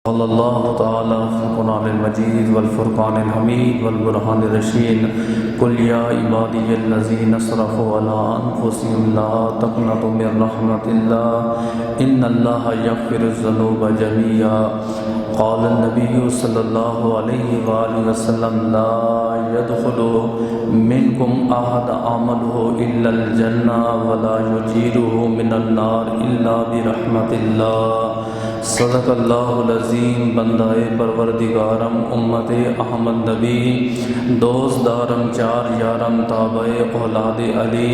قال الله تعالى في القرآن المجيد والفرقان الحميد والبرهان الرشيد قل يا عبادي الذين اسرفوا على أنفسهم لا تقنطوا من رحمة الله إن الله يغفر الذنوب جميعا قال النبي صلى الله عليه وآله وسلم لا يدخل منكم أحد عمله إلا الجنة ولا يجيره من النار إلا برحمة الله صدق اللہ العظیم۔ بندہ پروردگارم امت احمد نبی دوست دارم چار یارم تابع اولاد علی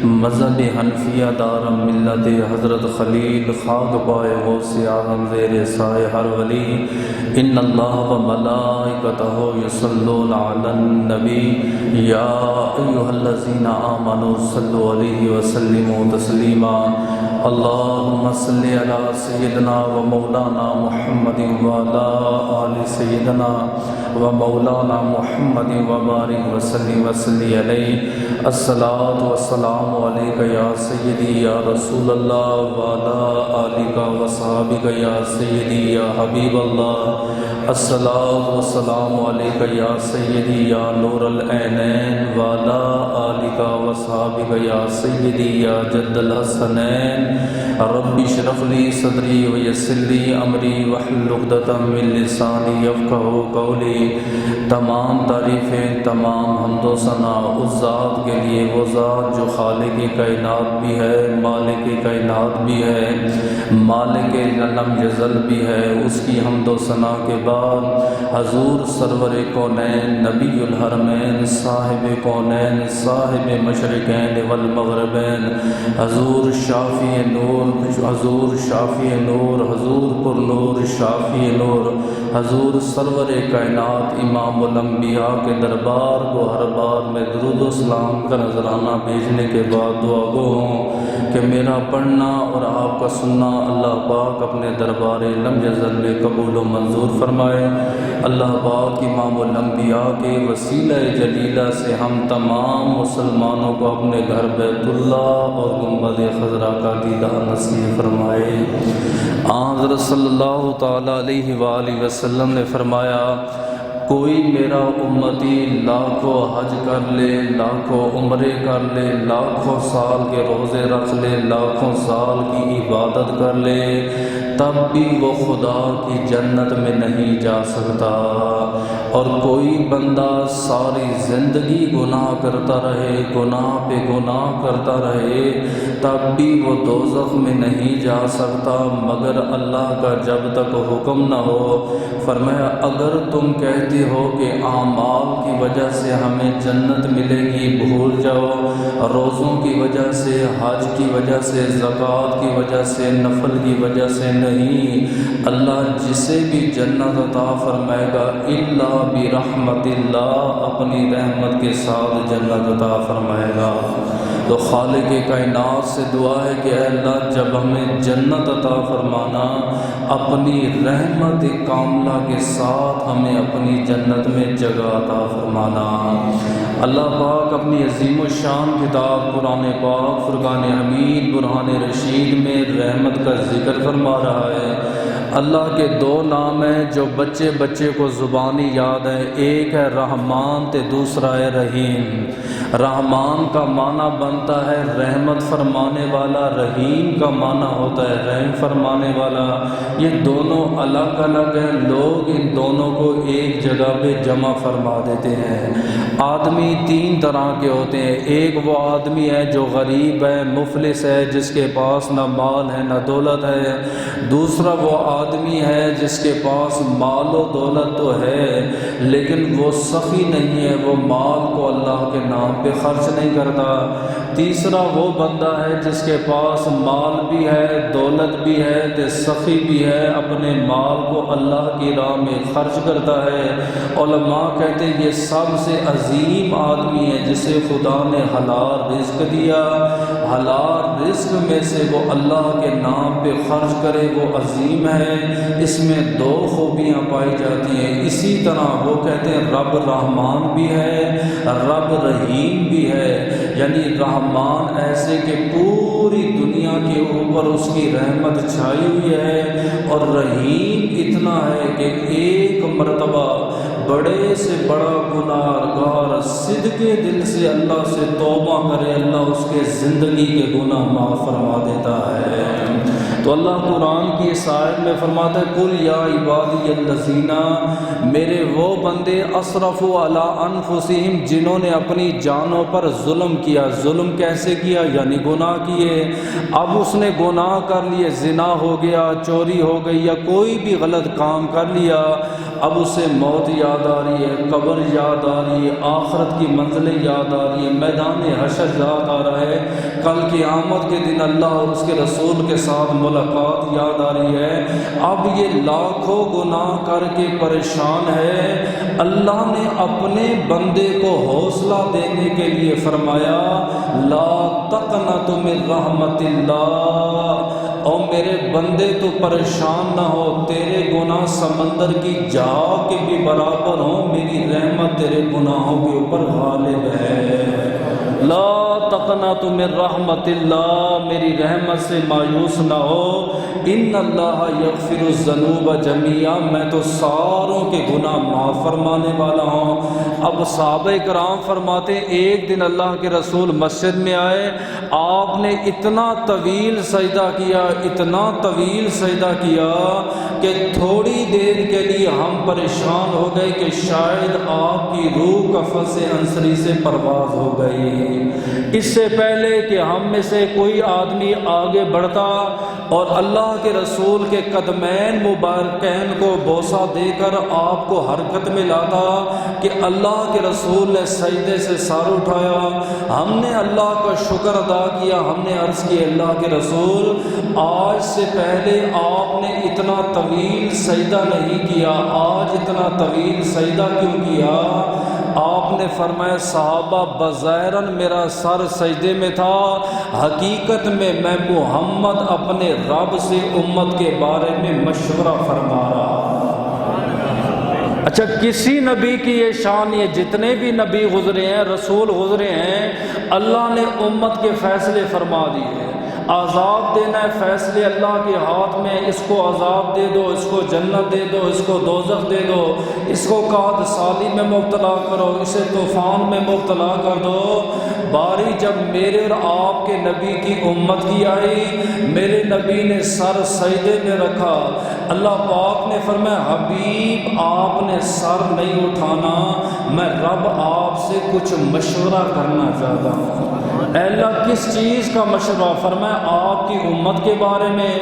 مذہب حنفیہ دارم ملت حضرت خلیل خاک پائے غوث اعظم زیر سائے ہر ولی ان اللہ و ملائکتہ یصلون علی النبی یا ایہا الذین آمنوا صلوا علیہ وسلموا تسلیما اللہم صلی علی سیدنا و مولانا محمد وعلی آل سیدنا و مولانا محمد وبارک وسلم وصلی علیہ الصلاۃ والسلام علیک یا سیدی یا رسول اللہ وعلی آلک و صحابک یا سیدی یا حبیب اللہ الصلاۃ والسلام علیک یا سیدی یا نور العینین وعلی آلک و صحابک یا سیدی یا جد الحسنین رب اشرح لی صدری ویسر لی امری واحلل عقدۃ من لسانی یفقہوا قولی۔ تمام تعریفیں تمام حمد و ثنا اس ذات کے لیے، وہ ذات جو خالق کائنات بھی ہے، مالک کائنات بھی ہے، مالک لم یزل بھی ہے۔ اس کی حمد و ثنا کے بعد حضور سرور کونین نبی الحرمین صاحب کونین صاحب مشرقین والمغربین حضور شافی نور، حضور شافی نور، حضور پر نور شافی نور، حضور سرور کائنات امام الانبیاء کے دربار کو ہر بار میں درود و سلام کا نذرانہ بھیجنے کے بعد دعا گو ہوں کہ میرا پڑھنا اور آپ کا سننا اللہ پاک اپنے دربار لم یزل میں قبول و منظور فرمائے۔ اللہ پاک امام الانبیاء کے وسیلہ جلیلہ سے ہم تمام مسلمانوں کو اپنے گھر بیت اللہ اور گنبد خضرا کا دیدار نصیب فرمائے۔ حضرت صلی اللہ تعالیٰ علیہ وآلہ وسلم نے فرمایا کوئی میرا امتی لاکھوں حج کر لے، لاکھوں عمرے کر لے، لاکھوں سال کے روزے رکھ لے، لاکھوں سال کی عبادت کر لے، تب بھی وہ خدا کی جنت میں نہیں جا سکتا۔ اور کوئی بندہ ساری زندگی گناہ کرتا رہے، گناہ پہ گناہ کرتا رہے، تب بھی وہ دوزخ میں نہیں جا سکتا مگر اللہ کا جب تک حکم نہ ہو۔ فرمایا اگر تم کہتے ہو کہ اعمال کی وجہ سے ہمیں جنت ملے گی، بھول جاؤ، روزوں کی وجہ سے، حج کی وجہ سے، زکوٰۃ کی وجہ سے، نفل کی وجہ سے نہیں، اللہ جسے بھی جنت عطا فرمائے گا الا برحمت اللہ، اپنی رحمت کے ساتھ جنت عطا فرمائے گا۔ تو خالق کائنات سے دعا ہے کہ اے اللہ جب ہمیں جنت عطا فرمانا، اپنی رحمت کاملہ کے ساتھ ہمیں اپنی جنت میں جگہ عطا فرمانا۔ اللہ پاک اپنی عظیم و شان کتاب قرآن پاک فرقان حمید برہان رشید میں رحمت کا ذکر فرما رہا ہے۔ اللہ کے دو نام ہیں جو بچے بچے کو زبانی یاد ہے، ایک ہے رحمان تے دوسرا ہے رحیم۔ رحمان کا معنی بنتا ہے رحمت فرمانے والا، رحیم کا معنی ہوتا ہے رحم فرمانے والا۔ یہ دونوں الگ الگ ہیں، لوگ ان دونوں کو ایک جگہ پہ جمع فرما دیتے ہیں۔ آدمی تین طرح کے ہوتے ہیں، ایک وہ آدمی ہے جو غریب ہے، مفلس ہے، جس کے پاس نہ مال ہے نہ دولت ہے۔ دوسرا وہ آدمی ہے جس کے پاس مال و دولت تو ہے لیکن وہ سخی نہیں ہے، وہ مال کو اللہ کے نام پہ خرچ نہیں کرتا۔ تیسرا وہ بندہ ہے جس کے پاس مال بھی ہے، دولت بھی ہے، تے سخی بھی ہے، اپنے مال کو اللہ کی راہ میں خرچ کرتا ہے۔ علماء کہتے ہیں یہ سب سے عظیم آدمی ہے جسے خدا نے حلال رزق دیا، حلال رزق میں سے وہ اللہ کے نام پہ خرچ کرے، وہ عظیم ہے۔ اس میں دو خوبیاں پائی جاتی ہیں۔ اسی طرح وہ کہتے ہیں رب رحمان بھی ہے، رب رحیم بھی ہے، یعنی رحمان ایسے کہ پوری دنیا کے اوپر اس کی رحمت چھائی ہوئی ہے، اور رحیم اتنا ہے بڑے سے بڑا گناہگار صدقے دل سے اللہ سے توبہ کرے، اللہ اس کے زندگی کے گناہ معاف فرما دیتا ہے۔ تو اللہ قرآن کی اس آیت میں فرماتا ہے قل یا عبادی الذین، میرے وہ بندے اسرفوا علی انفسہم جنہوں نے اپنی جانوں پر ظلم کیا۔ ظلم کیسے کیا؟ یعنی گناہ کیے۔ اب اس نے گناہ کر لیے، زنا ہو گیا، چوری ہو گئی، یا کوئی بھی غلط کام کر لیا، اب اسے موت یاد آ رہی ہے، قبر یاد آ رہی ہے، آخرت کی منزلیں یاد آ رہی ہے، میدان حشر یاد آ رہا ہے، کل قیامت کے دن اللہ اور اس کے رسول کے ساتھ ملاقات یاد آ رہی ہے۔ اب یہ لاکھوں گناہ کر کے پریشان ہے۔ اللہ نے اپنے بندے کو حوصلہ دینے کے لیے فرمایا لا تقنطوا من رحمت اللہ، اور میرے بندے تو پریشان نہ ہو، تیرے گناہ سمندر کی جھاگ کے بھی برابر ہوں، میری رحمت تیرے گناہوں کے اوپر غالب ہے۔ لا تقنطوا من رحمت اللہ، میری رحمت سے مایوس نہ ہو، ان اللہ یغفر الذنوب جميعا، میں تو ساروں کے گناہ معاف فرمانے والا ہوں۔ اب صحابہ کرام فرماتے ایک دن اللہ کے رسول مسجد میں آئے، آپ نے اتنا طویل سجدہ کیا، اتنا طویل سجدہ کیا کہ تھوڑی دیر کے لیے ہم پریشان ہو گئے کہ شاید آپ کی روح قفس انصری سے پرواز ہو گئی۔ اس سے پہلے کہ ہم میں سے کوئی آدمی آگے بڑھتا اور اللہ کے رسول کے قدمین مبارکین کو بوسہ دے کر آپ کو حرکت میں لاتا کہ اللہ کے رسول نے سجدے سے سر اٹھایا، ہم نے اللہ کا شکر ادا کیا، ہم نے عرض کی اللہ کے رسول آج سے پہلے آپ نے اتنا طویل سجدہ نہیں کیا، آج اتنا طویل سجدہ کیوں کیا؟ آپ نے فرمایا صحابہ بظاہراً میرا سر سجدے میں تھا، حقیقت میں محمد اپنے رب سے امت کے بارے میں مشورہ فرما رہا۔ اچھا کسی نبی کی یہ شان ہے، جتنے بھی نبی گزرے ہیں، رسول گزرے ہیں، اللہ نے امت کے فیصلے فرما دیے۔ عذاب دینا ہے، فیصلے اللہ کے ہاتھ میں، اس کو عذاب دے دو، اس کو جنت دے دو، اس کو دوزخ دے دو، اس کو قحط سالی میں مبتلا کرو، اسے طوفان میں مبتلا کر دو۔ باری جب میرے اور آپ کے نبی کی امت کی آئی، میرے نبی نے سر سجدے میں رکھا، اللہ پاک نے فرمایا حبیب آپ نے سر نہیں اٹھانا، میں رب آپ سے کچھ مشورہ کرنا چاہتا ہوں۔ اے اللہ کس چیز کا مشورہ؟ فرمایا آپ کی امت کے بارے میں،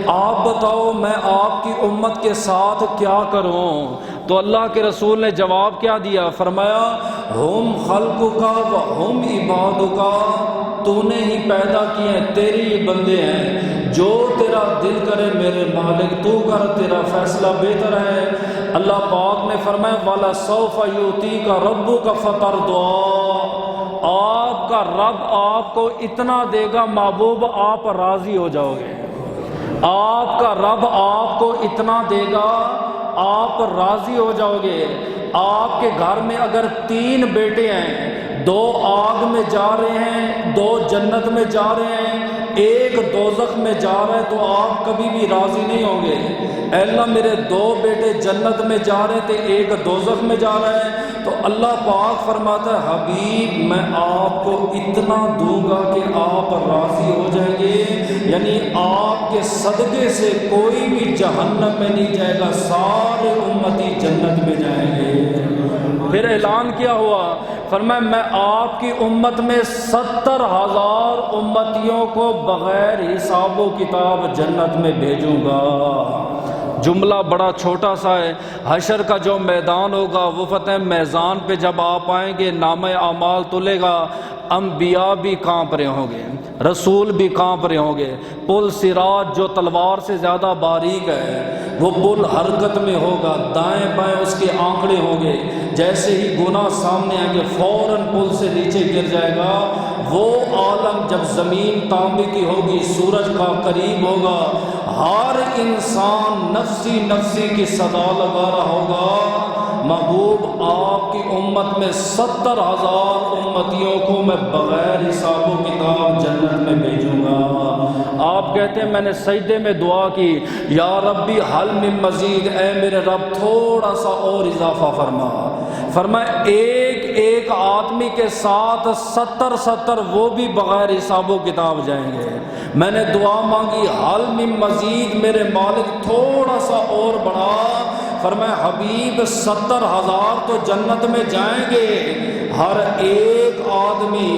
آپ بتاؤ میں آپ کی امت کے ساتھ کیا کروں؟ تو اللہ کے رسول نے جواب کیا دیا؟ فرمایا ہم خلقک و ہم عبادک، تو نے ہی پیدا کیے ہیں، تیرے ہی بندے ہیں، جو تیرا دل کرے میرے مالک تو کر، تیرا فیصلہ بہتر ہے۔ اللہ پاک نے فرمایا وَلَسَوْفَ يُؤْتِيكَ رَبُّكَ فَتَرْضَىٰ، آپ کا رب آپ کو اتنا دے گا محبوب آپ راضی ہو جاؤ گے۔ آپ کا رب آپ کو اتنا دے گا آپ راضی ہو جاؤ گے۔ آپ کے گھر میں اگر 3 بیٹے ہیں، 2 آگ میں جا رہے ہیں، 2 جنت میں جا رہے ہیں، 1 دوزخ میں جا رہا ہے، تو آپ کبھی بھی راضی نہیں ہوں گے۔ اے اللہ میرے 2 بیٹے جنت میں جا رہے تھے، 1 دوزخ میں جا رہا ہے، تو اللہ پاک فرماتا ہے حبیب میں آپ کو اتنا دوں گا کہ آپ راضی ہو جائیں گے، یعنی آپ کے صدقے سے کوئی بھی جہنم میں نہیں جائے گا، سارے امتی جنت میں جائیں گے۔ پھر اعلان کیا ہوا؟ فرمایا میں آپ کی امت میں 70,000 امتیوں کو بغیر حساب و کتاب جنت میں بھیجوں گا۔ جملہ بڑا چھوٹا سا ہے، حشر کا جو میدان ہوگا، وہ فتح میدان پہ جب آپ آئیں گے، نامہ اعمال تلے گا، انبیاء بھی کانپ رہے ہوں گے، رسول بھی کانپ رہے ہوں گے، پل صراط جو تلوار سے زیادہ باریک ہے وہ پل حرکت میں ہوگا، دائیں بائیں اس کے آنکڑے ہوں گے، جیسے ہی گناہ سامنے آئیں گے فوراً پل سے نیچے گر جائے گا۔ وہ عالم جب زمین تانبے کی ہوگی، سورج کا قریب ہوگا، ہر انسان نفسی نفسی کی صدا لگا رہا ہوگا، محبوب آپ کی امت میں 70,000 امتیوں کو میں بغیر حساب و کتاب جنت میں بھیجوں گا۔ آپ کہتے ہیں میں نے سجدے میں دعا کی، یا ربی حل من مزید، اے میرے رب تھوڑا سا اور اضافہ فرما۔ فرمایا ایک ایک آدمی کے ساتھ 70 وہ بھی بغیر حساب و کتاب جائیں گے۔ میں نے دعا مانگی حل من مزید، میرے مالک تھوڑا سا اور بڑھا۔ فرمایا حبیب 70,000 تو جنت میں جائیں گے، ہر ایک آدمی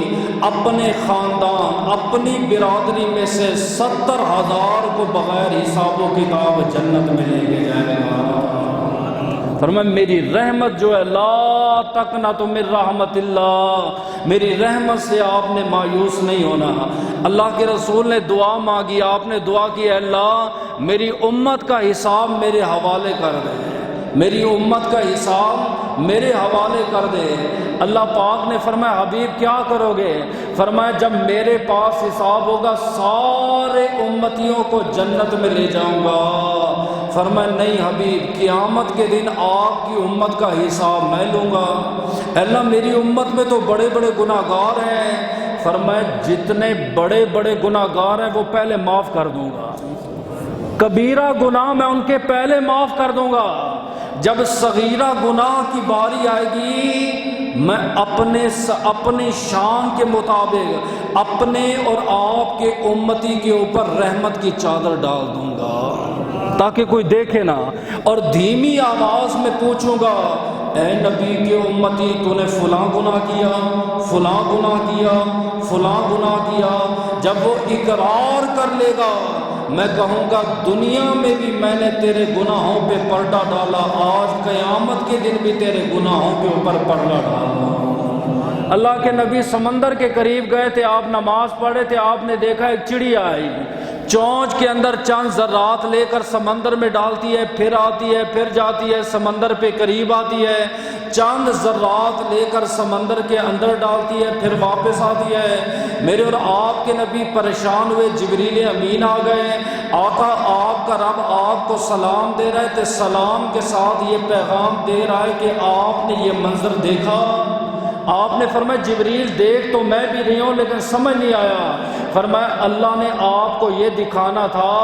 اپنے خاندان اپنی برادری میں سے 70,000 کو بغیر حساب و کتاب جنت میں لے کے جائے گا۔ فرمایا میری رحمت جو ہے لا تقنطوا من رحمت اللہ، میری رحمت سے آپ نے مایوس نہیں ہونا۔ اللہ کے رسول نے دعا مانگی، آپ نے دعا کی اے اللہ میری امت کا حساب میرے حوالے کر دے، میری امت کا حساب میرے حوالے کر دے۔ اللہ پاک نے فرمایا حبیب کیا کرو گے؟ فرمایا جب میرے پاس حساب ہوگا سارے امتیوں کو جنت میں لے جاؤں گا۔ فرمایا نہیں حبیب، قیامت کے دن آپ کی امت کا حساب میں لوں گا۔ اللہ میری امت میں تو بڑے بڑے گناہ گار ہیں۔ فرمایا جتنے بڑے بڑے گناہ گار ہیں وہ پہلے معاف کر دوں گا، کبیرہ گناہ میں ان کے پہلے معاف کر دوں گا۔ جب صغیرہ گناہ کی باری آئے گی میں اپنی شان کے مطابق اپنے اور آپ کے امتی کے اوپر رحمت کی چادر ڈال دوں گا تاکہ کوئی دیکھے نہ، اور دھیمی آواز میں پوچھوں گا اے نبی کے امتی تو نے فلاں گناہ کیا، فلاں گناہ کیا، فلاں گناہ کیا۔ جب وہ اقرار کر لے گا میں کہوں گا دنیا میں بھی میں نے تیرے گناہوں پہ پردہ ڈالا، آج قیامت کے دن بھی تیرے گناہوں کے اوپر پردہ ڈالا۔ اللہ کے نبی سمندر کے قریب گئے تھے، آپ نماز پڑھے تھے، آپ نے دیکھا ایک چڑیا آئی، چونچ کے اندر چند ذرات لے کر سمندر میں ڈالتی ہے، پھر آتی ہے، پھر جاتی ہے، سمندر پہ قریب آتی ہے، چند ذرات لے کر سمندر کے اندر ڈالتی ہے، پھر واپس آتی ہے۔ میرے اور آپ کے نبی پریشان ہوئے، جبریل امین آ گئے، آقا آپ کا رب آپ کو سلام دے رہے تھے، سلام کے ساتھ یہ پیغام دے رہا ہے کہ آپ نے یہ منظر دیکھا؟ آپ نے فرمایا جبریل دیکھ تو میں بھی رہی ہوں لیکن سمجھ نہیں آیا۔ فرمایا اللہ نے آپ کو یہ دکھانا تھا،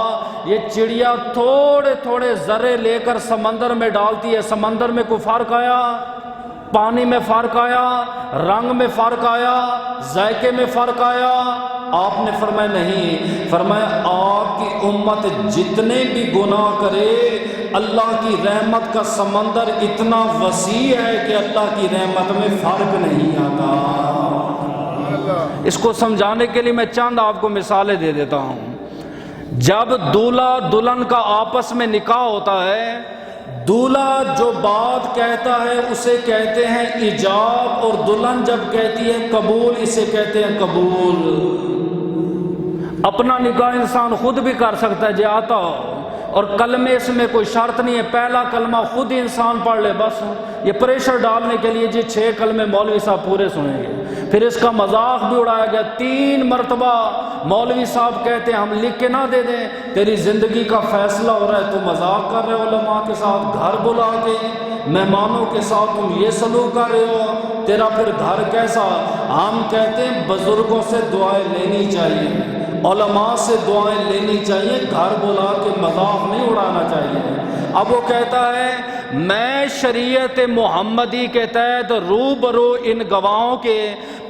یہ چڑیا تھوڑے تھوڑے ذرے لے کر سمندر میں ڈالتی ہے، سمندر میں کوئی فرق آیا؟ پانی میں فرق آیا؟ رنگ میں فرق آیا؟ ذائقے میں فرق آیا؟ آپ نے فرمایا نہیں۔ فرمایا آپ کی امت جتنے بھی گناہ کرے اللہ کی رحمت کا سمندر اتنا وسیع ہے کہ اللہ کی رحمت میں فرق نہیں آتا۔ اس کو سمجھانے کے لیے میں چند آپ کو مثالیں دے دیتا ہوں۔ جب دولہا دلہن کا آپس میں نکاح ہوتا ہے، دولہا جو بات کہتا ہے اسے کہتے ہیں ایجاب، اور دلہن جب کہتی ہے قبول اسے کہتے ہیں قبول۔ اپنا نکاح انسان خود بھی کر سکتا ہے جی آتا ہو، اور کلمے اس میں کوئی شرط نہیں ہے، پہلا کلمہ خود ہی انسان پڑھ لے بس۔ یہ پریشر ڈالنے کے لیے جی 6 کلمے مولوی صاحب پورے سنیں گے، پھر اس کا مذاق بھی اڑایا گیا۔ 3 مرتبہ مولوی صاحب کہتے ہیں ہم لکھ کے نہ دے دیں، تیری زندگی کا فیصلہ ہو رہا ہے، تو مذاق کر رہے ہو علماء کے ساتھ، گھر بلا کے مہمانوں کے ساتھ تم یہ سلوک کر رہے ہو، تیرا پھر گھر کیسا؟ ہم کہتے ہیں بزرگوں سے دعائیں لینی چاہیے، علماء سے دعائیں لینی چاہیے، گھر بلا کے مذاق نہیں اڑانا چاہیے۔ اب وہ کہتا ہے میں شریعت محمدی کے تحت روبرو ان گواہوں کے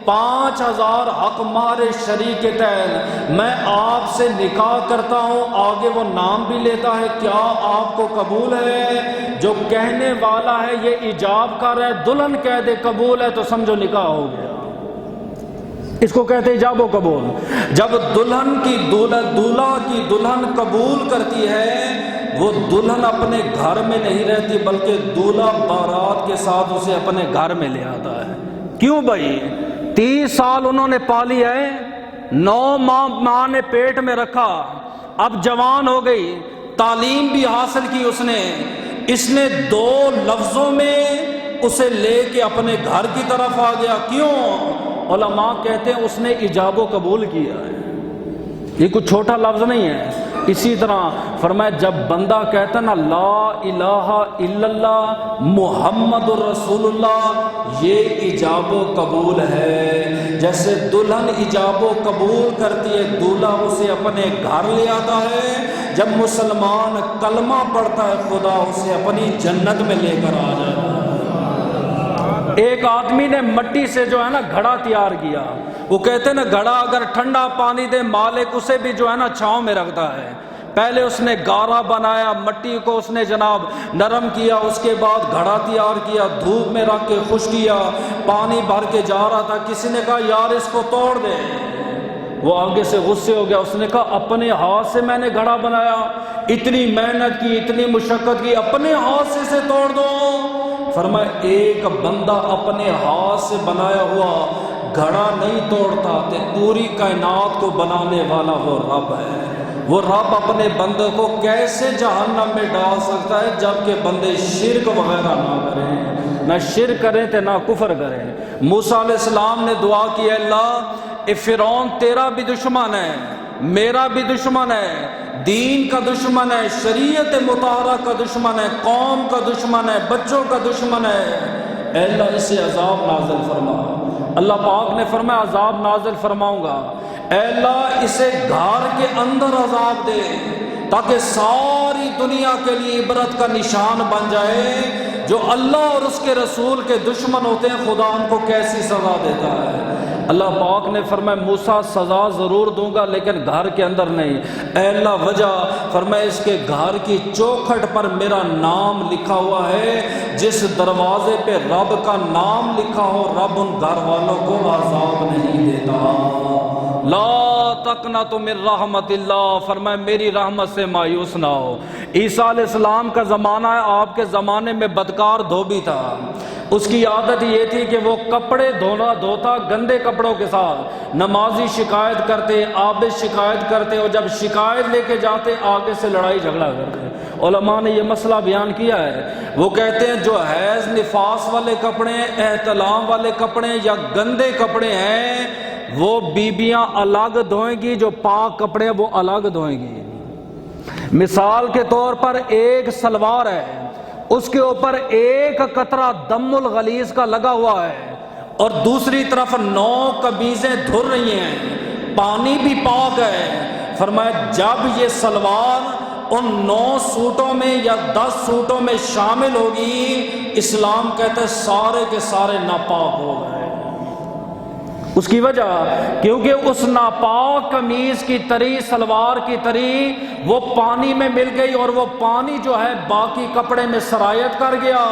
5000 حق مار شرع کے تحت میں آپ سے نکاح کرتا ہوں، آگے وہ نام بھی لیتا ہے، کیا آپ کو قبول ہے؟ جو کہنے والا ہے یہ ایجاب کر ہے، دلہن کہہ دے قبول ہے تو سمجھو نکاح ہو گیا۔ اس کو کہتے ہیں ایجاب و قبول۔ جب دولہا کی دلہن قبول کرتی ہے، وہ دلہن اپنے گھر میں نہیں رہتی بلکہ دولہا بارات کے ساتھ اسے اپنے گھر میں لے آتا ہے۔ کیوں بھائی؟ 30 سال انہوں نے پالی ہے، 9 ماہ نے پیٹ میں رکھا، اب جوان ہو گئی، تعلیم بھی حاصل کی اس نے 2 لفظوں میں اسے لے کے اپنے گھر کی طرف آ گیا۔ کیوں؟ علماء کہتے ہیں اس نے ایجاب و قبول کیا ہے۔ یہ کوئی چھوٹا لفظ نہیں ہے، اسی طرح فرمایا جب بندہ کہتا نا لا الہ الا اللہ محمد الرسول اللہ، یہ ایجاب و قبول ہے۔ جیسے دلہن ایجاب و قبول کرتی ہے، دولہا اسے اپنے گھر لے آتا ہے، جب مسلمان کلمہ پڑھتا ہے خدا اسے اپنی جنت میں لے کر آ جاتا ہے۔ ایک آدمی نے مٹی سے جو ہے نا گھڑا تیار کیا، وہ کہتے ہیں نا گھڑا اگر ٹھنڈا پانی دے مالک اسے بھی جو ہے نا چھاؤں میں رکھتا ہے۔ پہلے اس نے گارا بنایا، مٹی کو اس نے جناب نرم کیا، اس کے بعد گھڑا تیار کیا، دھوپ میں رکھ کے خشک کیا، پانی بھر کے جا رہا تھا، کسی نے کہا یار اس کو توڑ دے، وہ آگے سے غصے ہو گیا، اس نے کہا اپنے ہاتھ سے میں نے گھڑا بنایا، اتنی محنت کی، اتنی مشقت کی، اپنے ہاتھ سے اسے توڑ دو۔ فرمایا ایک بندہ اپنے ہاتھ سے بنایا ہوا گھڑا نہیں توڑتا، تے پوری کائنات کو بنانے والا وہ رب ہے۔ وہ رب اپنے بندے کو کیسے جہنم میں ڈال سکتا ہے جبکہ بندے شرک وغیرہ نہ کریں، نہ شرک کریں تے نہ کفر کریں۔ موسیٰ علیہ السلام نے دعا کی ہے اللہ اے فرعون تیرا بھی دشمن ہے، میرا بھی دشمن ہے، دین کا دشمن ہے، شریعت مطہرہ کا دشمن ہے، قوم کا دشمن ہے، بچوں کا دشمن ہے، اے اللہ اسے عذاب نازل فرما۔ اللہ پاک نے فرمایا عذاب نازل فرماؤں گا، اے اللہ اسے گھر کے اندر عذاب دے تاکہ ساری دنیا کے لیے عبرت کا نشان بن جائے، جو اللہ اور اس کے رسول کے دشمن ہوتے ہیں خدا ان کو کیسی سزا دیتا ہے۔ اللہ پاک نے فرمایا موسیٰ سزا ضرور دوں گا لیکن گھر کے اندر نہیں۔ اے اللہ وجہ فرمایا اس کے گھر کی چوکھٹ پر میرا نام لکھا ہوا ہے، جس دروازے پہ رب کا نام لکھا ہو رب ان گھر والوں کو عذاب نہیں دیتا۔ لا تقنطوا من رحمت اللہ، فرمایا میری رحمت سے مایوس نہ ہو۔ عیسیٰ علیہ السلام کا زمانہ ہے، آپ کے زمانے میں بدکار دھوبی تھا، اس کی عادت یہ تھی کہ وہ کپڑے دھوتا گندے کپڑوں کے ساتھ، نمازی شکایت کرتے، عابد شکایت کرتے، اور جب شکایت لے کے جاتے آگے سے لڑائی جھگڑا کرتے۔ علماء نے یہ مسئلہ بیان کیا ہے، وہ کہتے ہیں جو حیض نفاس والے کپڑے، احتلام والے کپڑے یا گندے کپڑے ہیں وہ بیبیاں الگ دھوئیں گی، جو پاک کپڑے ہیں وہ الگ دھوئیں گی۔ مثال کے طور پر ایک سلوار ہے، اس کے اوپر ایک قطرہ دم الغلیظ کا لگا ہوا ہے اور دوسری طرف 9 قمیضیں دھل رہی ہیں، پانی بھی پاک ہے۔ فرمایا جب یہ سلوار ان 9 سوٹوں میں یا 10 سوٹوں میں شامل ہوگی، اسلام کہتا ہے سارے کے سارے ناپاک ہو گئے۔ اس کی وجہ کیونکہ اس ناپاک قمیض کی تری، سلوار کی تری وہ پانی میں مل گئی اور وہ پانی جو ہے باقی کپڑے میں سرایت کر گیا،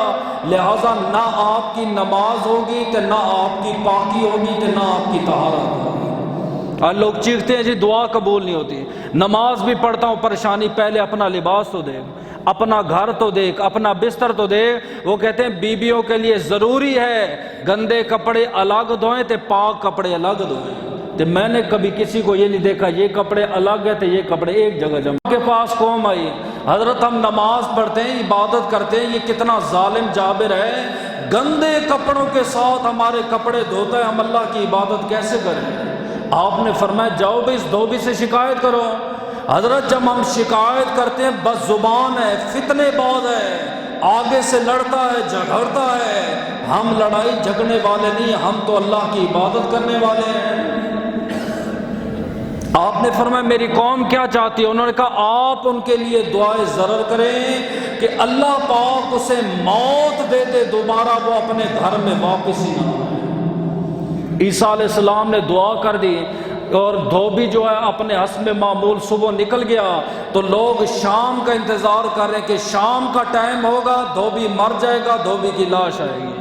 لہذا نہ آپ کی نماز ہوگی تو نہ آپ کی پاکی ہوگی تو نہ آپ کی طہارت ہوگی۔ اور لوگ چیختے ہیں جی دعا قبول نہیں ہوتی، نماز بھی پڑھتا ہوں پریشانی، پہلے اپنا لباس تو دیکھ، اپنا گھر تو دیکھ، اپنا بستر تو دیکھ۔ وہ کہتے ہیں بیویوں کے لیے ضروری ہے گندے کپڑے الگ دھوئیں تے پاک کپڑے الگ دھوئیں۔ تو میں نے کبھی کسی کو یہ نہیں دیکھا یہ کپڑے الگ ہے تو یہ کپڑے ایک جگہ جمع۔ کے پاس قوم آئی، حضرت ہم نماز پڑھتے ہیں، عبادت کرتے ہیں، یہ کتنا ظالم جابر ہے، گندے کپڑوں کے ساتھ ہمارے کپڑے دھوتا ہے، ہم اللہ کی عبادت کیسے کریں؟ آپ نے فرمایا جاؤ بھی اس دھوبی سے شکایت کرو۔ حضرت جب ہم شکایت کرتے ہیں بد زبان ہے، فتنے باز ہے، آگے سے لڑتا ہے، جھگڑتا ہے، ہم لڑائی جھگڑنے والے نہیں، ہم تو اللہ کی عبادت کرنے والے ہیں۔ آپ نے فرمایا میری قوم کیا چاہتی ہے؟ انہوں نے کہا آپ ان کے لیے دعائے ضرر کریں کہ اللہ پاک اسے موت دے دے، دوبارہ وہ اپنے گھر میں واپس ہی نہ آئے۔ عیسیٰ علیہ السلام نے دعا کر دی اور دھوبی جو ہے اپنے حسب معمول صبح نکل گیا، تو لوگ شام کا انتظار کر رہے ہیں کہ شام کا ٹائم ہوگا، دھوبی مر جائے گا، دھوبی کی لاش آئے گی۔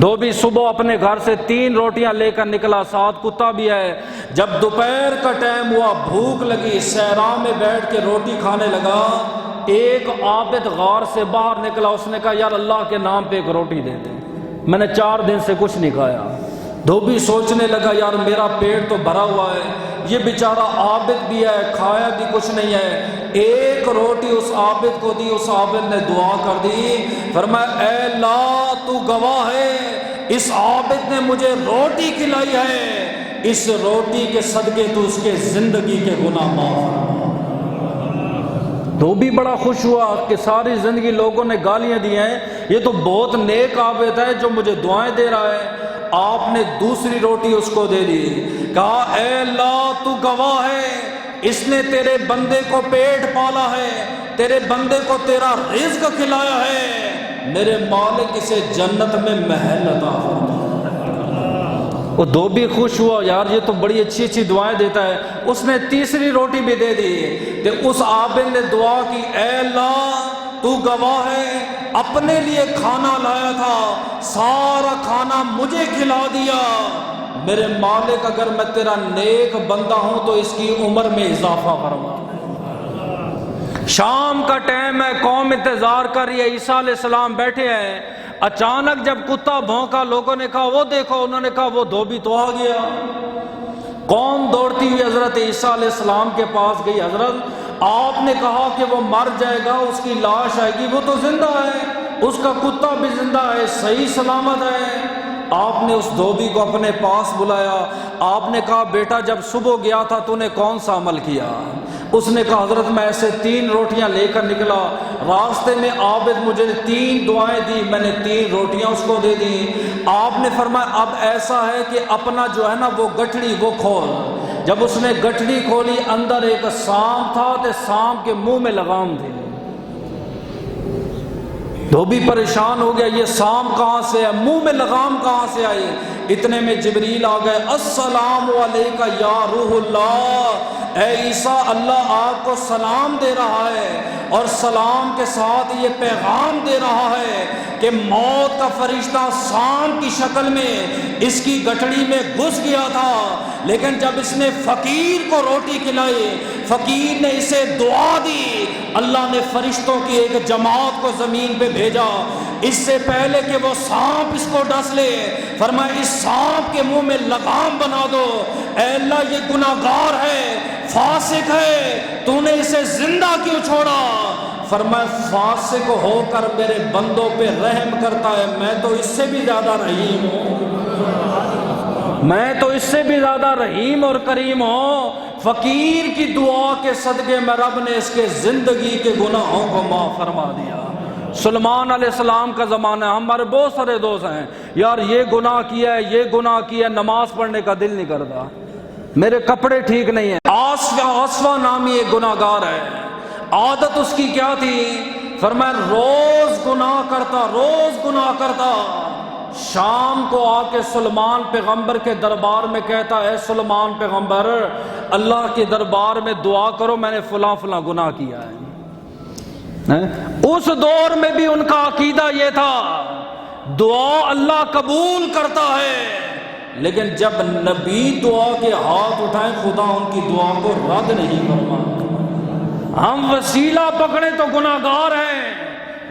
دھوبی صبح اپنے گھر سے 3 روٹیاں لے کر نکلا، ساتھ کتا بھی ہے۔ جب دوپہر کا ٹائم ہوا، بھوک لگی، صحرا میں بیٹھ کے روٹی کھانے لگا، ایک عابد غار سے باہر نکلا، اس نے کہا یار اللہ کے نام پہ ایک روٹی دے دے، میں نے 4 دن سے کچھ نہیں کھایا۔ دھوبی سوچنے لگا یار میرا پیٹ تو بھرا ہوا ہے، یہ بیچارہ عابد بھی ہے، کھایا بھی کچھ نہیں ہے۔ ایک روٹی اس عابد کو دی، اس عابد نے دعا کر دی، فرمایا اے اللہ تو گواہ ہے، اس عابد نے مجھے روٹی کھلائی ہے، اس روٹی کے صدقے تو اس کے زندگی کے گناہ معاف فرما۔ دھوبی بڑا خوش ہوا کہ ساری زندگی لوگوں نے گالیاں دی ہیں، یہ تو بہت نیک عابد ہے جو مجھے دعائیں دے رہا ہے۔ آپ نے دوسری روٹی اس کو دے دی، کہا اے اللہ تو گواہ ہے، اس نے تیرے بندے کو پیٹ پالا ہے، تیرے بندے کو تیرا رزق کھلایا ہے، میرے مالک اسے جنت میں محل عطا فرما۔ وہ دھوبی خوش ہوا، یار یہ تو بڑی اچھی اچھی دعائیں دیتا ہے۔ اس نے تیسری روٹی بھی دے دی کہ اس عابد نے دعا کی، اے اللہ تو گواہ ہے، اپنے لیے کھانا لایا تھا، سارا کھانا مجھے کھلا دیا، میرے مالک اگر میں تیرا نیک بندہ ہوں تو اس کی عمر میں اضافہ فرما۔ شام کا ٹائم ہے، قوم انتظار کر رہی ہے، عیسیٰ علیہ السلام بیٹھے ہیں۔ اچانک جب کتا بھونکا، لوگوں نے کہا وہ دیکھو، انہوں نے کہا وہ دھوبی تو آ گیا۔ قوم دوڑتی ہوئی حضرت عیسیٰ علیہ السلام کے پاس گئی، حضرت آپ نے کہا کہ وہ مر جائے گا، اس کی لاش آئے گی، وہ تو زندہ ہے، اس کا کتا بھی زندہ ہے، صحیح سلامت ہے۔ آپ نے اس دھوبی کو اپنے پاس بلایا، آپ نے کہا بیٹا جب صبح گیا تھا تو نے کون سا عمل کیا؟ اس نے کہا حضرت میں ایسے 3 روٹیاں لے کر نکلا، راستے میں عابد مجھے 3 دعائیں دی، میں نے 3 روٹیاں اس کو دے دی۔ آپ نے فرمایا اب ایسا ہے کہ اپنا جو ہے نا وہ گٹھڑی وہ کھول۔ جب اس نے گٹھڑی کھولی، اندر ایک سانپ تھا، تے سانپ کے منہ میں لگام تھی۔ دھوبی پریشان ہو گیا، یہ سانپ کہاں سے ہے، منہ میں لگام کہاں سے آئی؟ اتنے میں جبریل آ گئے، السلام علیکہ یا روح اللہ، اے عیسیٰ اللہ آپ کو سلام دے رہا ہے، اور سلام کے ساتھ یہ پیغام دے رہا ہے کہ موت کا فرشتہ سانپ کی شکل میں اس کی گٹھڑی میں گھس گیا تھا، لیکن جب اس نے فقیر کو روٹی کھلائی، فقیر نے اسے دعا دی، اللہ نے فرشتوں کی ایک جماعت کو زمین پہ بھیجا، اس سے پہلے کہ وہ سانپ اس کو ڈس لے، فرمایا اس سانپ کے منہ میں لگام بنا دو، اے اللہ یہ گناہگار ہے، فاسق ہے، تو نے اسے زندہ کیوں چھوڑا؟ فرمایا فاسق ہو کر میرے بندوں پہ رحم کرتا ہے، میں تو اس سے بھی زیادہ رحیم ہوں، میں تو اس سے بھی زیادہ رحیم اور کریم ہوں۔ فقیر کی دعا کے صدقے میں رب نے اس کے زندگی کے گناہوں کو معاف فرما دیا۔ سلمان علیہ السلام کا زمانہ ہے، ہمارے بہت سارے دوست ہیں، یار یہ گناہ کیا ہے، یہ گناہ کیا ہے، نماز پڑھنے کا دل نہیں کرتا، میرے کپڑے ٹھیک نہیں ہیں۔ آسوا نامی ایک گناہگار ہے، عادت اس کی کیا تھی؟ فرمایا روز گناہ کرتا، شام کو آ کے سلمان پیغمبر کے دربار میں کہتا ہے، سلمان پیغمبر اللہ کے دربار میں دعا کرو، میں نے فلاں فلاں گناہ کیا ہے۔ اس دور میں بھی ان کا عقیدہ یہ تھا دعا اللہ قبول کرتا ہے، لیکن جب نبی دعا کے ہاتھ اٹھائیں خدا ان کی دعا کو رد نہیں فرماتا۔ ہم وسیلہ پکڑیں تو گناہگار ہیں،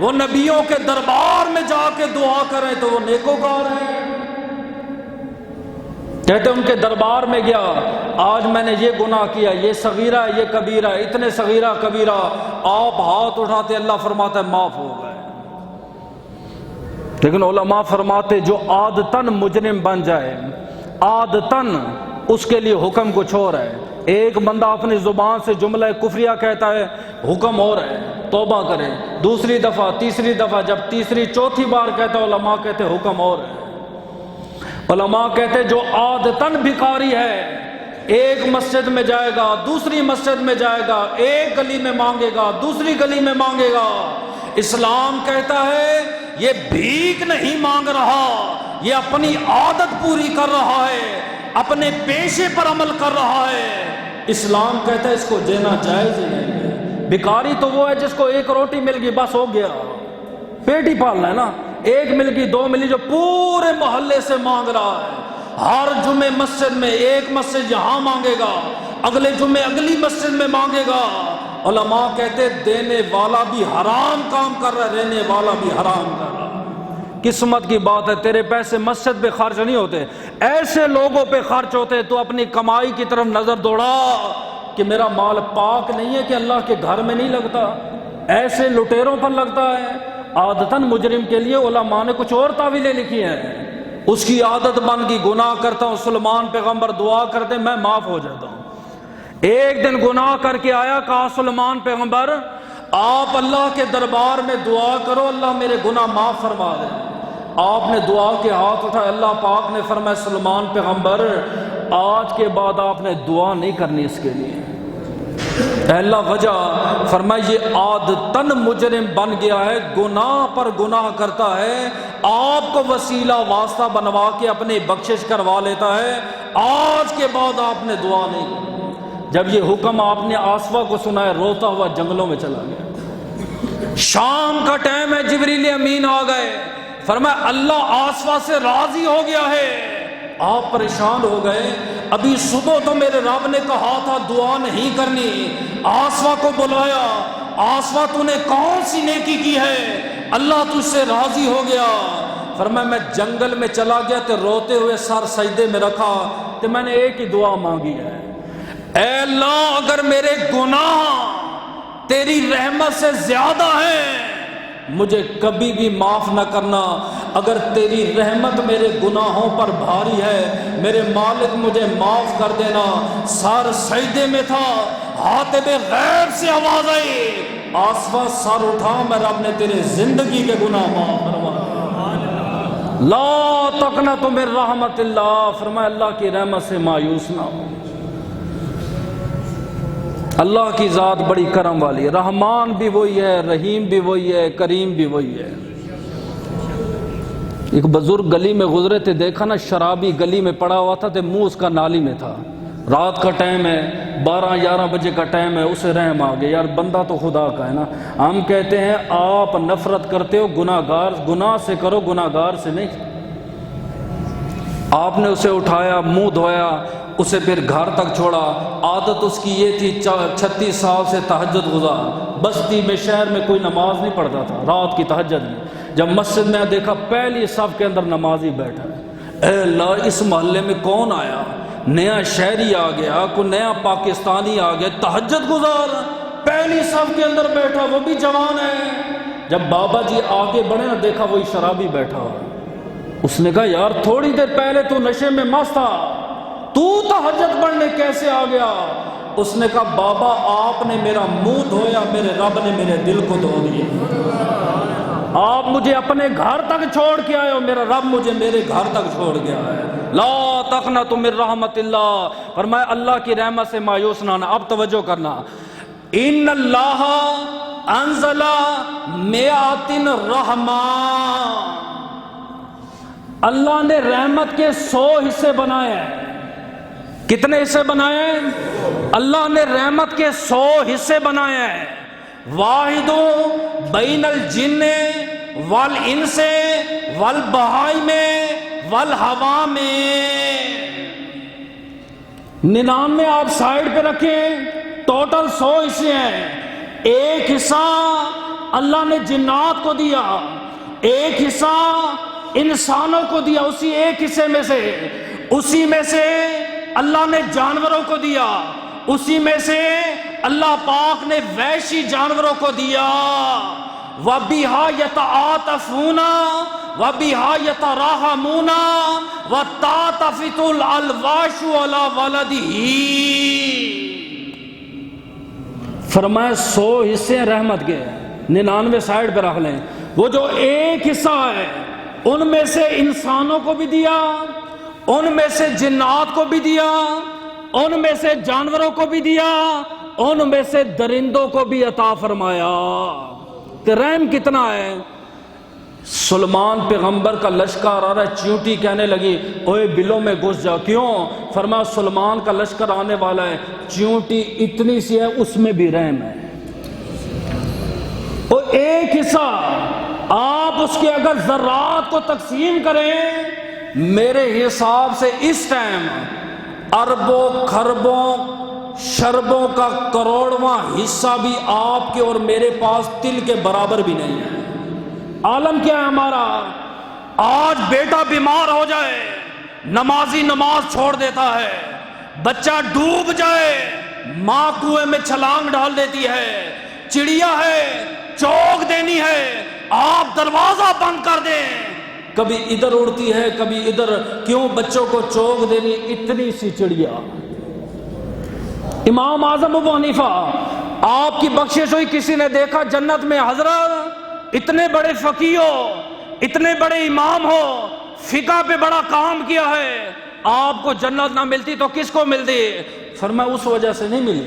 وہ نبیوں کے دربار میں جا کے دعا کریں تو وہ نیکوکار ہیں۔ کہتے ان کے دربار میں گیا، آج میں نے یہ گناہ کیا، یہ صغیرہ ہے، یہ کبیرہ ہے، اتنے صغیرہ کبیرہ، آپ ہاتھ اٹھاتے اللہ فرماتا ہے معاف ہو گئے۔ لیکن علماء فرماتے جو عادتاً مجرم بن جائے، عادتاً اس کے لیے حکم کچھ اور ہے۔ ایک بندہ اپنی زبان سے جملہ کفریہ کہتا ہے، حکم اور ہے، توبہ کرے، دوسری دفعہ تیسری دفعہ، جب تیسری چوتھی بار کہتا ہے علماء کہتے حکم اور ہے۔ علماء کہتے جو عادتاً بھکاری ہے، ایک مسجد میں جائے گا، دوسری مسجد میں جائے گا، ایک گلی میں مانگے گا، دوسری گلی میں مانگے گا، اسلام کہتا ہے یہ بھیک نہیں مانگ رہا، یہ اپنی عادت پوری کر رہا ہے، اپنے پیشے پر عمل کر رہا ہے۔ اسلام کہتا ہے اس کو دینا جائز ہی نہیں ہے۔ بھکاری تو وہ ہے جس کو ایک روٹی مل گئی بس ہو گیا، پیٹ ہی پالنا ہے نا، ایک مل گئی، 2 ملی، جو پورے محلے سے مانگ رہا ہے، ہر جمعے مسجد میں، ایک مسجد یہاں مانگے گا، اگلے جمعے اگلی مسجد میں مانگے گا۔ علماء کہتے دینے والا بھی حرام کام کر رہا ہے، رہنے والا بھی حرام کر رہا ہے۔ قسمت کی بات ہے، تیرے پیسے مسجد پہ خرچ نہیں ہوتے، ایسے لوگوں پہ خرچ ہوتے، تو اپنی کمائی کی طرف نظر دوڑا کہ میرا مال پاک نہیں ہے کہ اللہ کے گھر میں نہیں لگتا، ایسے لٹیروں پر لگتا ہے۔ عادتاً مجرم کے لیے علماء نے کچھ اور تعویلیں لکھی ہیں، اس کی عادت بن گئی گناہ کرتا ہوں، سلمان پیغمبر دعا کرتے میں معاف ہو جاتا ہوں۔ ایک دن گناہ کر کے آیا، کہا سلمان پیغمبر آپ اللہ کے دربار میں دعا کرو اللہ میرے گناہ معاف فرما دے۔ آپ نے دعا کے ہاتھ اٹھائے، اللہ پاک نے فرمایا سلمان پیغمبر آج کے بعد آپ نے دعا نہیں کرنی اس کے لیے۔ اے اللہ وجہ فرمایا یہ عادتاً مجرم بن گیا ہے، گناہ پر گناہ کرتا ہے، آپ کو وسیلہ واسطہ بنوا کے اپنی بخشش کروا لیتا ہے، آج کے بعد آپ نے دعا نہیں کی۔ جب یہ حکم آپ نے آصفہ کو سنا ہے روتا ہوا جنگلوں میں چلا گیا۔ شام کا ٹائم ہے، جبریل امین آ گئے، فرمایا اللہ آصفہ سے راضی ہو گیا ہے۔ آپ پریشان ہو گئے، ابھی صبح تو میرے رب نے کہا تھا دعا نہیں کرنی۔ آصفہ کو بلایا، آصفہ تو نے کون سی نیکی کی ہے اللہ تجھ سے راضی ہو گیا؟ فرمایا میں جنگل میں چلا گیا تو روتے ہوئے سر سجدے میں رکھا تو میں نے ایک ہی دعا مانگی ہے، اے اللہ اگر میرے گناہ تیری رحمت سے زیادہ ہیں مجھے کبھی بھی معاف نہ کرنا، اگر تیری رحمت میرے گناہوں پر بھاری ہے میرے مالک مجھے معاف کر دینا۔ سر سجدے میں تھا، حاطب غیب سے آواز آئی، آصفہ سر اٹھا، میں رب نے تیرے زندگی کے گناہ معاف فرما لا تقنطوا من رحمت اللہ۔ فرمایا اللہ کی رحمت سے مایوس نہ ہو، اللہ کی ذات بڑی کرم والی ہے، رحمان بھی وہی ہے، رحیم بھی وہی ہے، کریم بھی وہی ہے۔ ایک بزرگ گلی میں گزرے تھے، دیکھا نا شرابی گلی میں پڑا ہوا تھا تو منہ اس کا نالی میں تھا، رات کا ٹائم ہے، 12-11 بجے کا ٹائم ہے، اسے رحم آ گیا، یار بندہ تو خدا کا ہے نا۔ ہم کہتے ہیں آپ نفرت کرتے ہو گناہ سے کرو، گناہ گار سے نہیں۔ آپ نے اسے اٹھایا، منہ دھویا، اسے پھر گھر تک چھوڑا۔ عادت اس کی یہ تھی 36 سال سے تہجد گزار، بستی میں شہر میں کوئی نماز نہیں پڑھتا تھا، رات کی تہجد میں جب مسجد میں دیکھا پہلی صف کے اندر نمازی بیٹھا ہے، اے اللہ اس محلے میں کون آیا، نیا شہری آ گیا، کوئی نیا پاکستانی آ گیا، تہجد گزار پہلی صف کے اندر بیٹھا، وہ بھی جوان ہے۔ جب بابا جی آگے بڑھے نا دیکھا وہی شرابی بیٹھا ہوا، اس نے کہا یار تھوڑی دیر پہلے تو نشے میں مست تھا، تو تہجد پڑھنے کیسے آ گیا؟ اس نے کہا بابا آپ نے میرا منہ دھویا، میرے رب نے میرے دل کو دھو دیا، آپ مجھے اپنے گھر تک چھوڑ کے آئے ہو، میرا رب مجھے میرے گھر تک چھوڑ گیا ہے۔ لا تقنطوا من رحمت اللہ، فرمایا اللہ کی رحمت سے مایوس نہ ہونا۔ اب توجہ کرنا، ان اللہ انزل مئات رحمہ، اللہ نے رحمت کے 100 حصے بنائے ہیں۔ کتنے حصے بنائے ہیں؟ اللہ نے رحمت کے 100 حصے بنائے ہیں۔ واحد بین الجن والانس والبہائم والحوام، 99 آپ سائڈ پہ رکھیں، ٹوٹل 100 حصے ہیں۔ ایک حصہ اللہ نے جنات کو دیا، ایک حصہ انسانوں کو دیا، اسی ایک حصے میں سے، اسی میں سے اللہ نے جانوروں کو دیا، اسی میں سے اللہ پاک نے وحشی جانوروں کو دیا۔ وَبِهَا يَتَعَاطَفُونَ وَبِهَا يَتَرَاحَمُونَ وَتَعْطَفِتُ الْأَلْوَاشُ عَلَى وَلَدِهِ۔ فرمایا 100 حصے رحمت کے، 99 سائڈ پہ رکھ لیں، وہ جو ایک حصہ ہے ان میں سے انسانوں کو بھی دیا، ان میں سے جنات کو بھی دیا، ان میں سے جانوروں کو بھی دیا، ان میں سے درندوں کو بھی عطا فرمایا۔ کہ رحم کتنا ہے۔ سلمان پیغمبر کا لشکر آ رہا ہے، چیونٹی کہنے لگی اوے بلوں میں گھس جا، کیوں؟ فرمایا سلمان کا لشکر آنے والا ہے، چیونٹی اتنی سی ہے اس میں بھی رحم ہے۔ اور ایک حصہ آپ اس کے اگر ذرات کو تقسیم کریں، میرے حساب سے اس ٹائم اربوں خربوں شربوں کا کروڑواں حصہ بھی آپ کے اور میرے پاس تل کے برابر بھی نہیں ہے۔ عالم کیا ہے ہمارا؟ آج بیٹا بیمار ہو جائے نمازی نماز چھوڑ دیتا ہے، بچہ ڈوب جائے ماں کنویں میں چھلانگ ڈال دیتی ہے، چڑیا ہے چوک دینی ہے آپ دروازہ بند کر دیں، کبھی ادھر اڑتی ہے کبھی ادھر، کیوں؟ بچوں کو چوک دینی اتنی سی چڑیا۔ امام اعظم ابو حنیفہ آپ کی بخشش ہوئی، کسی نے دیکھا جنت میں حضرت اتنے بڑے فقیہ ہو، اتنے بڑے امام ہو، فقہ پہ بڑا کام کیا ہے، آپ کو جنت نہ ملتی تو کس کو ملتی؟ فرمایا اس وجہ سے نہیں ملی،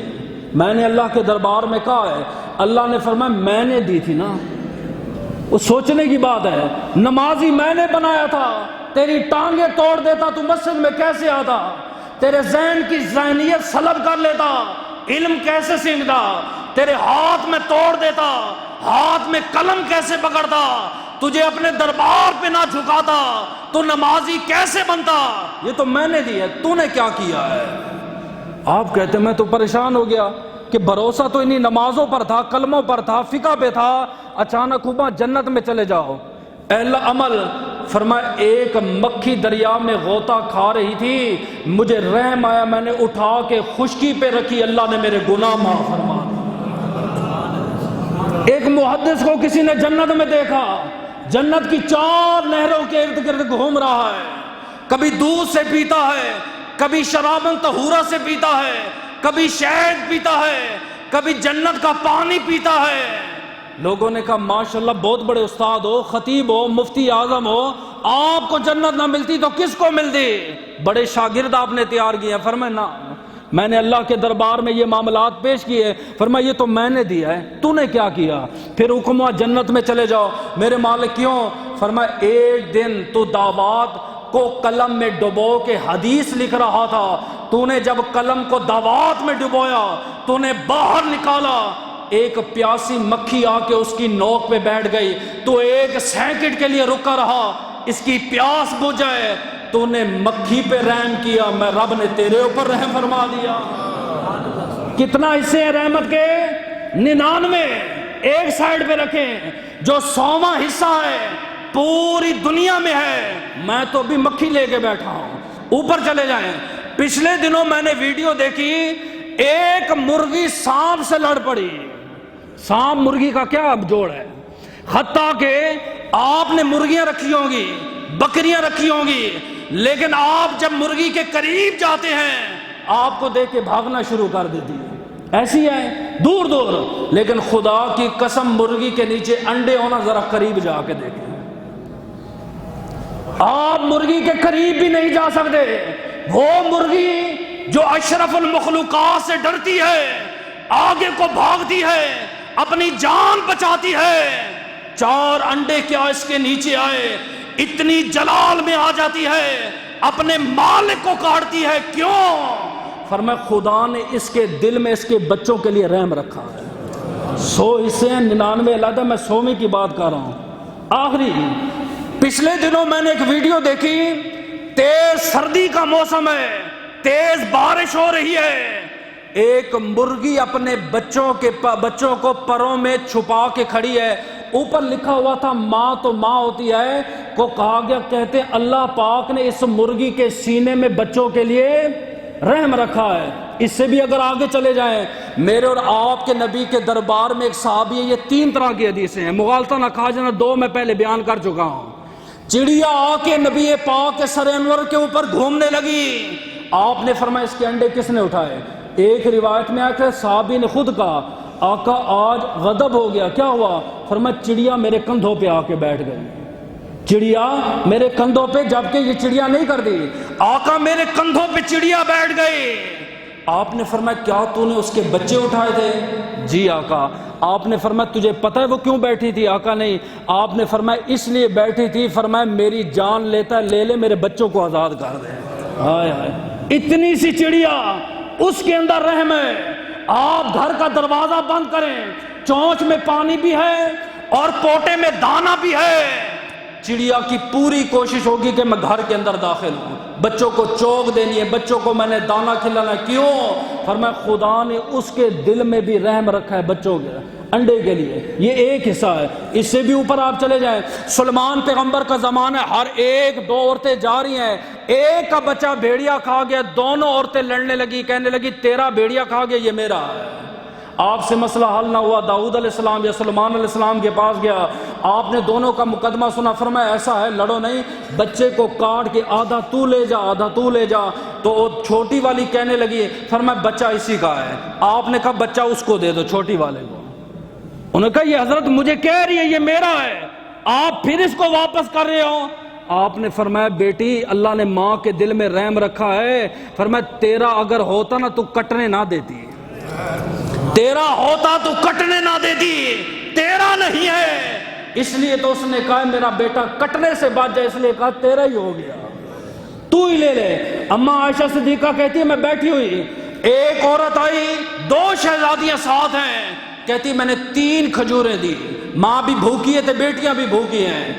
میں نے اللہ کے دربار میں کہا ہے، اللہ نے فرمایا میں نے دی تھی نا۔ وہ سوچنے کی بات ہے، نمازی میں نے بنایا تھا، تیری ٹانگیں توڑ دیتا تو مسجد میں کیسے آتا، تیرے ذہن کی ذہنیت سلب کر لیتا، علم کیسے سیکھتا، تیرے ہاتھ میں توڑ دیتا، ہاتھ میں قلم کیسے پکڑتا، تجھے اپنے دربار پہ نہ جھکاتا تو نمازی کیسے بنتا؟ یہ تو میں نے دی ہے، تو نے کیا کیا ہے؟ آپ کہتے میں تو پریشان ہو گیا کہ بھروسہ تو انہی نمازوں پر تھا، کلموں پر تھا، فقہ پہ تھا، اچانک ہوا جنت میں چلے جاؤ۔ اہل عمل فرمایا ایک مکھی دریا میں غوطہ کھا رہی تھی، مجھے رحم آیا، میں نے اٹھا کے خشکی پہ رکھی، اللہ نے میرے گناہ معاف فرما دیے۔ ایک محدث کو کسی نے جنت میں دیکھا، جنت کی 4 نہروں کے ارد گرد گھوم رہا ہے، کبھی دودھ سے پیتا ہے، کبھی شرابن طہورہ سے پیتا ہے، کبھی شہد پیتا ہے، کبھی جنت کا پانی پیتا ہے۔ لوگوں نے کہا ماشاءاللہ بہت بڑے استاد ہو، خطیب ہو، مفتی اعظم ہو، آپ کو جنت نہ ملتی تو کس کو ملتی؟ بڑے شاگرد آپ نے تیار کیے ہیں۔ فرمایا نہ، میں نے اللہ کے دربار میں یہ معاملات پیش کیے، فرمایا یہ تو میں نے دیا ہے، تو نے کیا کیا؟ پھر حکم ہوا جنت میں چلے جاؤ۔ میرے مالک کیوں؟ فرمایا ایک دن تو دعوات کو قلم میں ڈبو کے حدیث لکھ رہا تھا، تو نے جب قلم کو دعوات میں ڈبویا، تو نے باہر نکالا، ایک پیاسی مکھی آ کے اس کی نوک پہ بیٹھ گئی، تو 1 سیکنڈ کے لیے رکا رہا اس کی پیاس بجھ جائے، تو نے مکھی پہ رحم کیا، میں رب نے تیرے اوپر رحم فرما دیا۔ کتنا حصے ہیں رحمت کے؟ 99 ایک سائڈ پہ رکھیں، جو 100واں حصہ ہے پوری دنیا میں ہے، میں تو بھی مکھی لے کے بیٹھا ہوں۔ اوپر چلے جائیں، پچھلے دنوں میں نے ویڈیو دیکھی، ایک مرغی سانپ سے لڑ پڑی۔ سانپ مرغی کا کیا جوڑ ہے؟ حتیٰ کہ آپ نے مرغیاں رکھی ہوں گی، بکریاں رکھی ہوں گی، لیکن آپ جب مرغی کے قریب جاتے ہیں آپ کو دیکھ کے بھاگنا شروع کر دیتی ہے، ایسی ہے دور دور، لیکن خدا کی قسم مرغی کے نیچے انڈے ہونا، ذرا قریب جا کے دیکھیں، آپ مرغی کے قریب بھی نہیں جا سکتے۔ وہ مرغی جو اشرف المخلوقات سے ڈرتی ہے، آگے کو بھاگتی ہے، اپنی جان بچاتی ہے، 4 انڈے کیا اس کے نیچے آئے، اتنی جلال میں آ جاتی ہے، اپنے مالک کو کاٹتی ہے۔ کیوں؟ فرمایا خدا نے اس کے دل میں اس کے بچوں کے لیے رحم رکھا ہے۔ 100 حصے ہیں، 99 علیحدہ، میں 100ویں کی بات کر رہا ہوں۔ آخری پچھلے دنوں میں نے ایک ویڈیو دیکھی، تیز سردی کا موسم ہے، تیز بارش ہو رہی ہے، ایک مرغی اپنے بچوں کو پروں میں چھپا کے کھڑی ہے، اوپر لکھا ہوا تھا ماں تو ماں ہوتی ہے، کو کہا گیا، کہتے اللہ پاک نے اس مرغی کے سینے میں بچوں کے لیے رحم رکھا ہے۔ اس سے بھی اگر آگے چلے جائیں، میرے اور آپ کے نبی کے دربار میں ایک صحابی ہے، یہ 3 طرح کی حدیثیں ہیں، مغالطہ نہ کھا جانا، 2 میں پہلے بیان کر چکا ہوں۔ چڑیا آ کے نبی پاک کے سر انور کے اوپر گھومنے لگی، آپ نے فرمایا اس کے انڈے کس نے اٹھائے؟ ایک روایت میں آیا کہ صحابی نے خود کہا آقا آج غضب ہو گیا، کیا ہوا؟ فرمایا چڑیا میرے کندھوں پہ آ کے بیٹھ گئی، چڑیا میرے کندھوں پہ، جبکہ یہ چڑیا نہیں کر دی، آقا میرے کندھوں پہ چڑیا بیٹھ گئی۔ آپ نے فرمایا کیا تو نے اس کے بچے اٹھائے تھے؟ جی آقا۔ آپ نے فرمایا تجھے پتہ ہے وہ کیوں بیٹھی تھی؟ آقا نہیں۔ آپ نے فرمایا اس لیے بیٹھی تھی، فرمایا میری جان لیتا ہے لے لے، میرے بچوں کو آزاد کر دے۔ ہائے ہائے، اتنی سی چڑیا، اس کے اندر رحم ہے۔ آپ گھر کا دروازہ بند کریں، چونچ میں پانی بھی ہے اور پوٹے میں دانا بھی ہے، چڑیا کی پوری کوشش ہوگی کہ میں گھر کے اندر داخل ہوں، بچوں کو چوک دینی ہے، بچوں کو میں نے دانا کھلانا ہے۔ کیوں؟ فرمایا خدا نے اس کے دل میں بھی رحم رکھا ہے بچوں کے انڈے کے لیے۔ یہ ایک حصہ ہے، اس سے بھی اوپر آپ چلے جائیں، سلیمان پیغمبر کا زمانہ ہے، ہر ایک 2 عورتیں جا رہی ہیں، ایک کا بچہ بھیڑیا کھا گیا، دونوں عورتیں لڑنے لگی، کہنے لگی تیرا بھیڑیا کھا گیا، یہ میرا ہے۔ آپ سے مسئلہ حل نہ ہوا، داؤد علیہ السلام یا سلیمان علیہ السلام کے پاس گیا، آپ نے دونوں کا مقدمہ سنا، فرمایا ایسا ہے لڑو نہیں، بچے کو کاٹ کے آدھا تو لے جا آدھا تو لے جا۔ تو وہ چھوٹی والی کہنے لگی، فرمایا بچہ اسی کا ہے۔ آپ نے کہا بچہ اس کو دے دو، چھوٹی والے کو۔ انہوں نے کہا یہ حضرت مجھے کہہ رہی ہے یہ میرا ہے، آپ پھر اس کو واپس کر رہے ہو۔ آپ نے فرمایا بیٹی اللہ نے ماں کے دل میں رحم رکھا ہے، فرمایا تیرا اگر ہوتا نا تو کٹنے نہ دیتی، تیرا ہوتا تو کٹنے نہ دیتی، تیرا نہیں ہے، اس لیے تو اس نے کہا میرا بیٹا کٹنے سے بچ جائے، اس لیے کہا تیرا ہی ہو گیا، تو ہی لے لے۔ اماں عائشہ صدیقہ کہتی ہے میں بیٹھی ہوئی، ایک عورت آئی، 2 شہزادیاں ساتھ ہیں، کہتی میں نے 3 کھجوریں دی، ماں بھی بھوکی ہے تو بیٹیاں بھی بھوکی ہیں،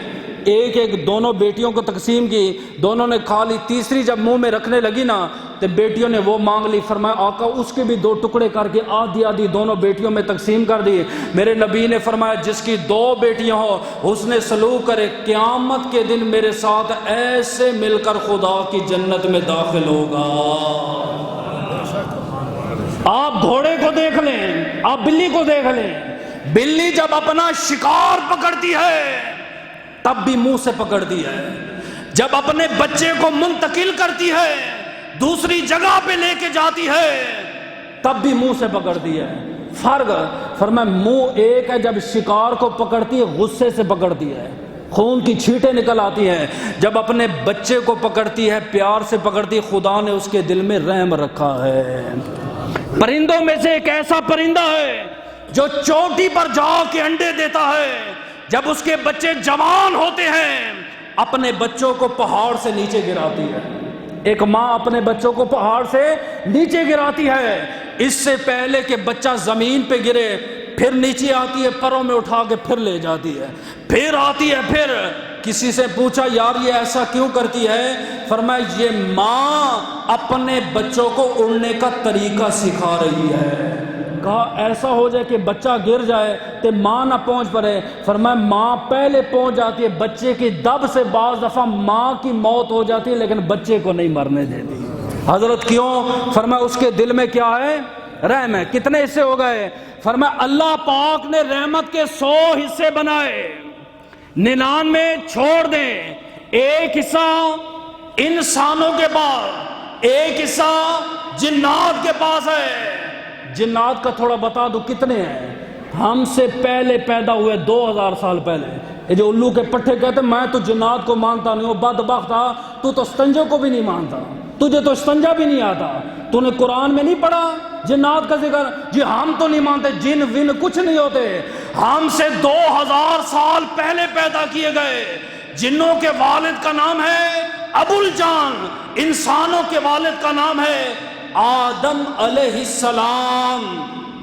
ایک ایک دونوں بیٹیوں کو تقسیم کی، دونوں نے کھا لی، تیسری جب منہ میں رکھنے لگی نا تو بیٹیوں نے وہ مانگ لی، فرمایا آقا اس کے بھی 2 ٹکڑے کر کے آدھی آدھی دونوں بیٹیوں میں تقسیم کر دی۔ میرے نبی نے فرمایا جس کی 2 بیٹیاں ہو حسن سلوک کرے، قیامت کے دن میرے ساتھ ایسے مل کر خدا کی جنت میں داخل ہوگا۔ آپ گھوڑے کو دیکھ لیں، آپ بلی کو دیکھ لیں، بلی جب اپنا شکار پکڑتی ہے تب بھی منہ سے پکڑتی ہے، جب اپنے بچے کو منتقل کرتی ہے دوسری جگہ پہ لے کے جاتی ہے تب بھی منہ سے پکڑتی ہے۔ فرق فرمایا منہ ایک ہے جب شکار کو پکڑتی ہے غصے سے پکڑتی ہے، خون کی چھینٹیں نکل آتی ہیں، جب اپنے بچے کو پکڑتی ہے پیار سے پکڑتی ہے، خدا نے اس کے دل میں رحم رکھا ہے۔ پرندوں میں سے ایک ایسا پرندہ ہے جو چوٹی پر جا کے انڈے دیتا ہے، جب اس کے بچے جوان ہوتے ہیں اپنے بچوں کو پہاڑ سے نیچے گراتی ہے، ایک ماں اپنے بچوں کو پہاڑ سے نیچے گراتی ہے، اس سے پہلے کہ بچہ زمین پہ گرے پھر نیچے آتی ہے، پروں میں اٹھا کے پھر لے جاتی ہے، پھر آتی ہے، پھر کسی سے پوچھا یار یہ ایسا کیوں کرتی ہے؟ فرمایا یہ ماں اپنے بچوں کو اڑنے کا طریقہ سکھا رہی ہے۔ کہا ایسا ہو جائے کہ بچہ گر جائے تو ماں نہ پہنچ پڑے، فرمایا ماں پہلے پہنچ جاتی ہے، بچے کی دب سے بعض دفعہ ماں کی موت ہو جاتی ہے لیکن بچے کو نہیں مرنے دیتی۔ حضرت کیوں؟ فرمایا اس کے دل میں کیا ہے؟ رحم ہے۔ کتنے حصے ہو گئے؟ فرمایا اللہ پاک نے رحمت کے 100 حصے بنائے، 99 چھوڑ دیں، ایک حصہ انسانوں کے پاس، ایک حصہ جنات کے پاس ہے۔ جنات کا تھوڑا بتا دو کتنے ہیں؟ ہم سے پہلے پیدا ہوئے 2000 سال پہلے، یہ جو الو کے پٹھے کہتے ہیں میں تو جنات کو مانتا نہیں ہوں، بدبخت تھا تو استنجا کو بھی نہیں مانتا، تجھے تو استنجا بھی نہیں آتا، تو نے قرآن میں نہیں پڑھا جنات کا ذکر؟ جی ہم تو نہیں مانتے، جن ون کچھ نہیں ہوتے، ہم سے 2000 سال پہلے پیدا کیے گئے۔ جنوں کے والد کا نام ہے ابو الجان، انسانوں کے والد کا نام ہے آدم علیہ السلام۔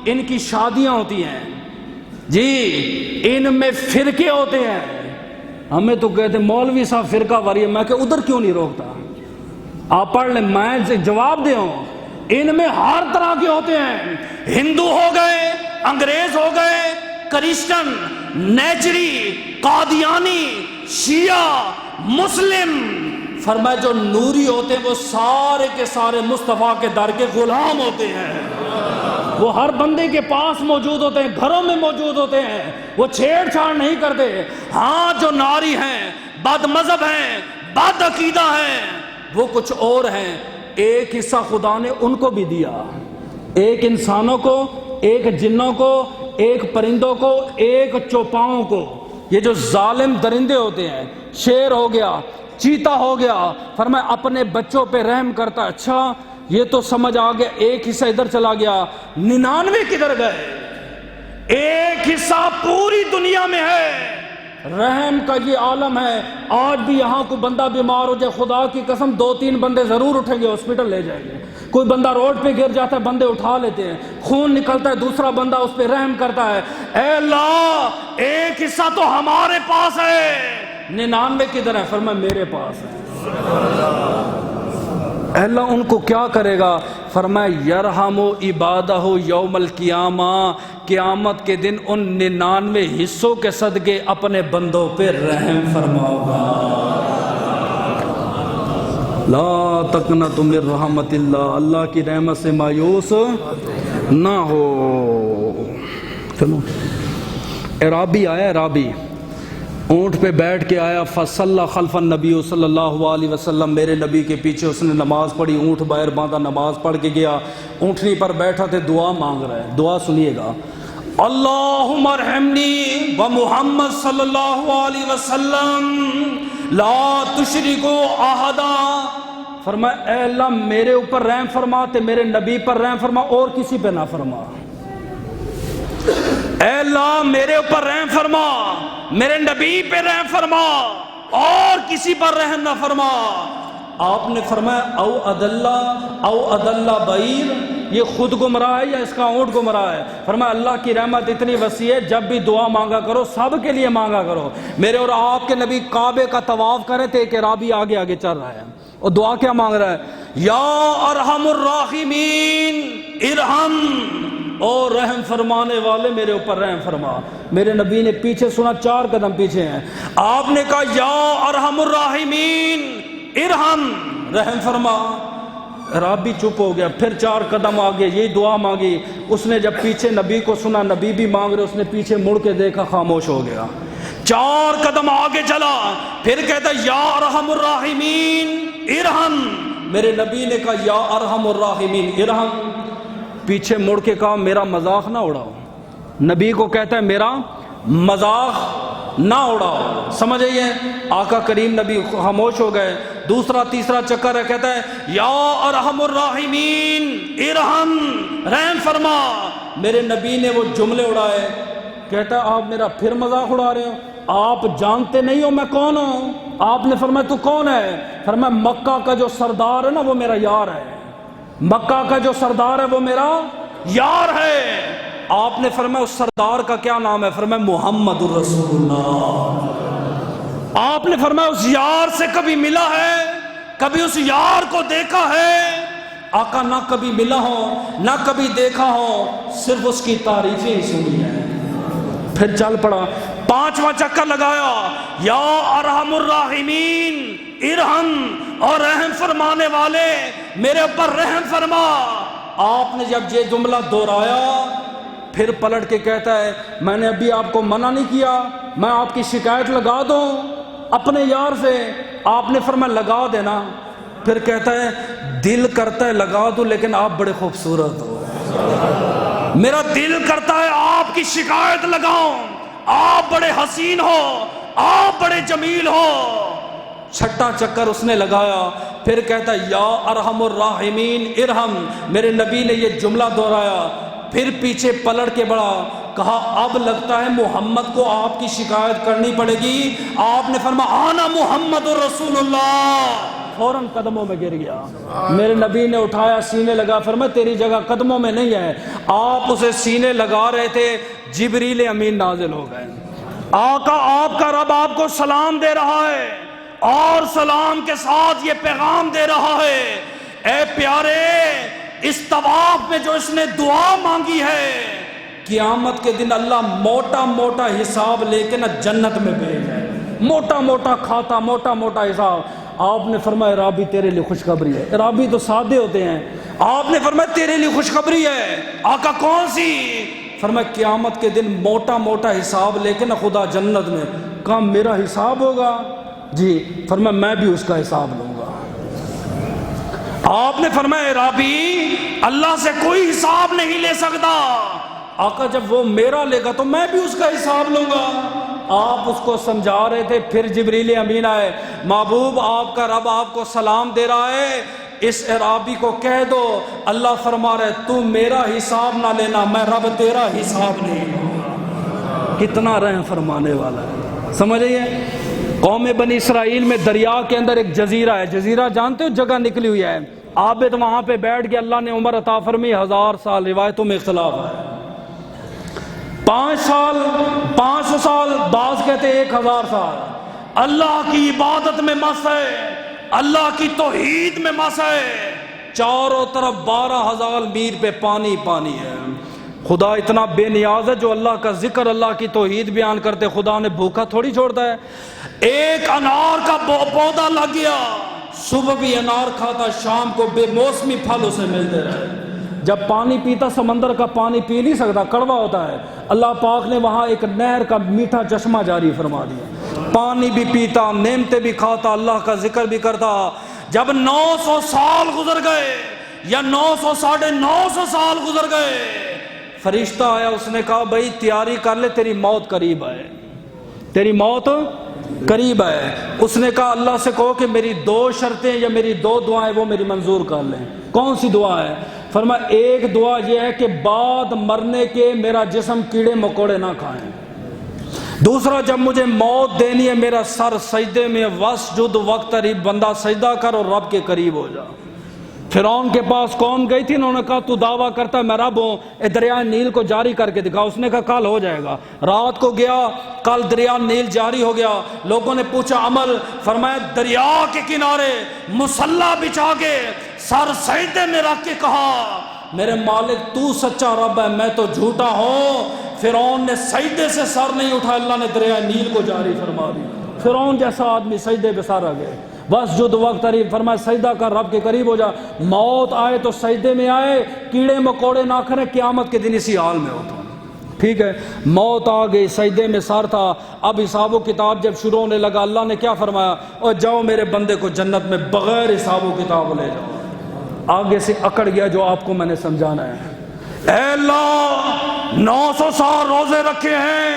ان کی شادیاں ہوتی ہیں جی، ان میں فرقے ہوتے ہیں، ہمیں تو کہتے ہیں مولوی صاحب فرقہ واری ہے، میں کہ ادھر کیوں نہیں روکتا، آپ پڑھ لیں میں جواب دے ہوں۔ ان میں ہر طرح کے ہوتے ہیں، ہندو ہو گئے، انگریز ہو گئے، کرسچن، نیچری، قادیانی، شیعہ، مسلم۔ فرمایا جو نوری ہوتے ہیں وہ سارے کے سارے مصطفیٰ کے در کے غلام ہوتے ہیں، وہ ہر بندے کے پاس موجود ہوتے ہیں، گھروں میں موجود ہوتے ہیں، وہ چھیڑ چھاڑ نہیں کرتے۔ ہاں جو ناری ہیں، بد مذہب ہیں، بد عقیدہ ہیں، وہ کچھ اور ہیں۔ ایک حصہ خدا نے ان کو بھی دیا، ایک انسانوں کو، ایک جنوں کو، ایک پرندوں کو، ایک چوپاؤں کو۔ یہ جو ظالم درندے ہوتے ہیں، شیر ہو گیا، چیتا ہو گیا، فرمایا اپنے بچوں پہ رحم کرتا۔ اچھا یہ تو سمجھ آ گیا، ایک حصہ ادھر چلا گیا، 99 کدھر گئے؟ ایک حصہ پوری دنیا میں ہے، رحم کا یہ عالم ہے۔ آج بھی یہاں کوئی بندہ بیمار ہو جائے، خدا کی قسم 2-3 بندے ضرور اٹھیں گے، ہاسپٹل لے جائیں گے۔ کوئی بندہ روڈ پہ گر جاتا ہے، بندے اٹھا لیتے ہیں، خون نکلتا ہے، دوسرا بندہ اس پہ رحم کرتا ہے۔ اے اللہ ایک حصہ تو ہمارے پاس ہے، 99 کدھر ہے؟ فرمایا میرے پاس ہے۔ اللہ ان کو کیا کرے گا؟ فرمایا یرحم عبادہ یوم القیامہ، قیامت کے دن ان 99 حصوں کے صدقے اپنے بندوں پہ رحم فرماؤ گا۔ لا تقنطوا من رحمت اللہ، اللہ کی رحمت سے مایوس نہ ہو۔ چلو عرابی آیا، عرابی اونٹ پہ بیٹھ کے آیا، فصلی خلف النبی صلی اللہ علیہ وسلم، میرے نبی کے پیچھے اس نے نماز پڑھی، اونٹ باہر باندھا، نماز پڑھ کے گیا، اونٹنی پر بیٹھا تھے، دعا مانگ رہا ہے۔ دعا سنیے گا، اللہم ارحمنی و محمد صلی اللہ علیہ وسلم لا تشرکو احدا، فرمایا اے اللہ میرے اوپر رحم فرما، تے میرے نبی پر رحم فرما، اور کسی پہ نہ فرما۔ اے اللہ میرے اوپر رحم فرما، میرے نبی پہ رحم فرما، اور کسی پر رحم نہ فرما۔ آپ نے فرمایا او ادلہ بعیر، یہ خود گمراہ ہے یا اس کا اونٹ گمراہ ہے؟ فرمایا اللہ کی رحمت اتنی وسیع ہے، جب بھی دعا مانگا کرو سب کے لیے مانگا کرو۔ میرے اور آپ کے نبی کعبے کا طواف کرے تھے، ایک اعرابی آگے آگے چل رہا ہے، اور دعا کیا مانگ رہا ہے؟ یا ارحم الراحمین ارحم، اور رحم فرمانے والے میرے اوپر رحم فرما۔ میرے نبی نے پیچھے سنا، 4 قدم پیچھے ہیں، آپ نے کہا یا ارحم الراحمین ارحم، رحم فرما۔ رابی چپ ہو گیا، پھر 4 قدم آگے یہی دعا مانگی۔ اس نے جب پیچھے نبی کو سنا، نبی بھی مانگ رہے، اس نے پیچھے مڑ کے دیکھا، خاموش ہو گیا۔ 4 قدم آگے چلا، پھر کہتا یا ارحم الراحمین ارحم، میرے نبی نے کہا یا ارحم الراحمین ارحم، پیچھے مڑ کے کہا میرا مذاق نہ اڑاؤ۔ نبی کو کہتا ہے میرا مذاق نہ اڑاؤ، سمجھ آئیے؟ آقا کریم نبی خاموش ہو گئے۔ دوسرا تیسرا چکر ہے، کہتا ہے یا ارحم الراحمین ارحم، رحم فرما۔ میرے نبی نے وہ جملے اڑائے، کہتا ہے آپ میرا پھر مذاق اڑا رہے ہو، آپ جانتے نہیں ہو میں کون ہوں؟ آپ نے فرمایا تو کون ہے؟ فرمایا مکہ کا جو سردار ہے نا وہ میرا یار ہے، مکہ کا جو سردار ہے وہ میرا یار ہے۔ آپ نے فرمایا اس سردار کا کیا نام ہے؟ فرمایا محمد الرسول اللہ۔ آپ نے فرمایا اس یار سے کبھی ملا ہے؟ کبھی اس یار کو دیکھا ہے؟ آقا نہ کبھی ملا ہو نہ کبھی دیکھا ہو، صرف اس کی تعریفیں ہی سنی ہیں۔ پھر چل پڑا، 5واں چکر لگایا، یا ارحم الراحمین ارحم، اور رحم فرمانے والے میرے اوپر رحم فرما۔ آپ نے جب یہ جملہ دہرایا، پھر پلٹ کے کہتا ہے میں نے ابھی آپ کو منع نہیں کیا، میں آپ کی شکایت لگا دوں اپنے یار سے؟ آپ نے فرمایا لگا دینا۔ پھر کہتا ہے دل کرتا ہے لگا دوں، لیکن آپ بڑے خوبصورت ہو، میرا دل کرتا ہے آپ کی شکایت لگاؤں، آپ بڑے حسین ہو، آپ بڑے جمیل ہو۔ 6واں چکر اس نے لگایا، پھر کہتا ہے یا ارحم الراحمین ارحم، میرے نبی نے یہ جملہ دہرایا، پھر پیچھے پلٹ کے بڑھا، کہا اب لگتا ہے محمد کو آپ کی شکایت کرنی پڑے گی۔ آپ نے فرمایا آنا محمد الرسول اللہ، فوراً قدموں میں گر گیا۔ میرے نبی نے اٹھایا، سینے لگا، فرمایا تیری جگہ قدموں میں نہیں ہے۔ آپ اسے سینے لگا رہے تھے، جبریل امین نازل ہو گئے۔ آقا آپ کا رب آپ کو سلام دے رہا ہے، اور سلام کے ساتھ یہ پیغام دے رہا ہے، اے پیارے اس طواف میں جو اس نے دعا مانگی ہے، قیامت کے دن اللہ موٹا موٹا حساب لے کے نہ جنت میں بھیج ہے، موٹا موٹا کھاتا، موٹا موٹا حساب۔ آپ نے فرمایا رابی تیرے لیے خوشخبری ہے۔ رابی تو سادے ہوتے ہیں، آپ نے فرمایا تیرے لیے خوشخبری ہے۔ آقا کون سی؟ فرمایا قیامت کے دن موٹا موٹا حساب لے کے نہ خدا جنت میں۔ کہا میرا حساب ہوگا؟ جی۔ فرمایا میں بھی اس کا حساب لوں گا۔ آپ نے فرمایا رابی اللہ سے کوئی حساب نہیں لے سکتا۔ آقا جب وہ میرا لے گا تو میں بھی اس کا حساب لوں گا۔ آپ اس کو سمجھا رہے تھے، پھر جبریل امین آئے، محبوب آپ کا رب آپ کو سلام دے رہا ہے، اس اعرابی کو کہہ دو اللہ فرما رہے تو میرا حساب نہ لینا، میں رب تیرا حساب نہیں لوں گا۔ کتنا رحم فرمانے والا ہے، سمجھئے؟ قوم بنی اسرائیل میں دریا کے اندر ایک جزیرہ ہے، جزیرہ جانتے ہو جگہ نکلی ہوئی ہے، عابد وہاں پہ بیٹھ کے اللہ نے عمر عطا فرمی 1000 سال، روایتوں میں اختلاف ہے، 5 سال 500 سال، بعض کہتے 1000 سال، اللہ کی عبادت میں مست ہے، اللہ کی توحید میں مست ہے، چاروں طرف 12,000 میل پہ پانی پانی ہے۔ خدا اتنا بے نیاز ہے، جو اللہ کا ذکر اللہ کی توحید بیان کرتے خدا نے بھوکا تھوڑی چھوڑتا ہے۔ ایک انار کا پودا لگ گیا، صبح بھی انار کھاتا، شام کو بے موسمی پھل اسے ملتے رہے۔ جب پانی پیتا سمندر کا پانی پی نہیں سکتا، کڑوا ہوتا ہے، اللہ پاک نے وہاں ایک نہر کا میٹھا چشمہ جاری فرما دیا۔ پانی بھی پیتا، نعمتیں بھی کھاتا، اللہ کا ذکر بھی کرتا۔ جب 900 سال گزر گئے یا 900 ساڑھے 900 سال گزر گئے، فرشتہ آیا، اس نے کہا بھائی تیاری کر لے، تیری موت قریب ہے، تیری موت قریب ہے۔ اس نے کہا اللہ سے کہو کہ میری 2 شرطیں یا میری 2 دعائیں وہ میری منظور کر لیں۔ کون سی دعا ہے؟ فرمایا ایک دعا یہ ہے کہ بعد مرنے کے میرا جسم کیڑے مکوڑے نہ کھائیں، دوسرا جب مجھے موت دینی ہے میرا سر سجدے میں، وسجد وقترب، بندہ سجدہ کر اور رب کے قریب ہو جا۔ فرعون کے پاس قوم گئی تھی، انہوں نے کہا تو دعویٰ کرتا ہے میں رب ہوں، اے دریائے نیل کو جاری کر کے دکھا۔ اس نے کہا کل ہو جائے گا۔ رات کو گیا، کل دریا نیل جاری ہو گیا۔ لوگوں نے پوچھا عمل، فرمایا دریا کے کنارے مصلی بچھا کے سر سجدے میں رکھ کے کہا میرے مالک تو سچا رب ہے، میں تو جھوٹا ہوں۔ فرعون نے سجدے سے سر نہیں اٹھا، اللہ نے دریائے نیل کو جاری فرما دیا۔ فرعون جیسا آدمی سجدے پہ سر آ گئے، بس جو وقت قریب، فرمایا سجدہ کر، رب کے قریب ہو جا۔ موت آئے تو سجدے میں آئے، کیڑے مکوڑے نہ کھائے، قیامت کے دن اسی حال میں ہوتا۔ ٹھیک ہے، موت آ گئی، سجدے میں سر تھا۔ اب حساب و کتاب جب شروع ہونے لگا، اللہ نے کیا فرمایا؟ اور جاؤ میرے بندے کو جنت میں بغیر حساب و کتاب لے جاؤ۔ آگے سے اکڑ گیا جو آپ کو میں نے سمجھانا ہے۔ اے اللہ 900 سال روزے رکھے ہیں،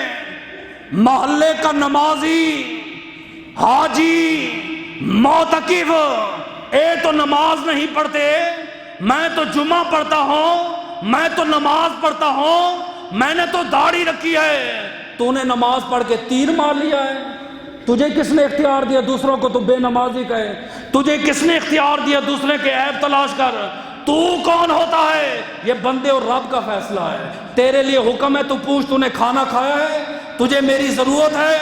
محلے کا نمازی، حاجی، معتکف، اے تو نماز نہیں پڑھتے، میں تو جمعہ پڑھتا ہوں، میں تو نماز پڑھتا ہوں، میں نے تو داڑھی رکھی ہے، تو نے نماز پڑھ کے تیر مار لیا ہے؟ تجھے کس نے اختیار دیا دوسروں کو تو بے نمازی کہے؟ تجھے کس نے اختیار دیا دوسرے کے عیب تلاش کر؟ تو کون ہوتا ہے؟ یہ بندے اور رب کا فیصلہ ہے۔ تیرے لیے حکم ہے، تو پوچھ تو نے کھانا کھایا ہے؟ تجھے میری ضرورت ہے؟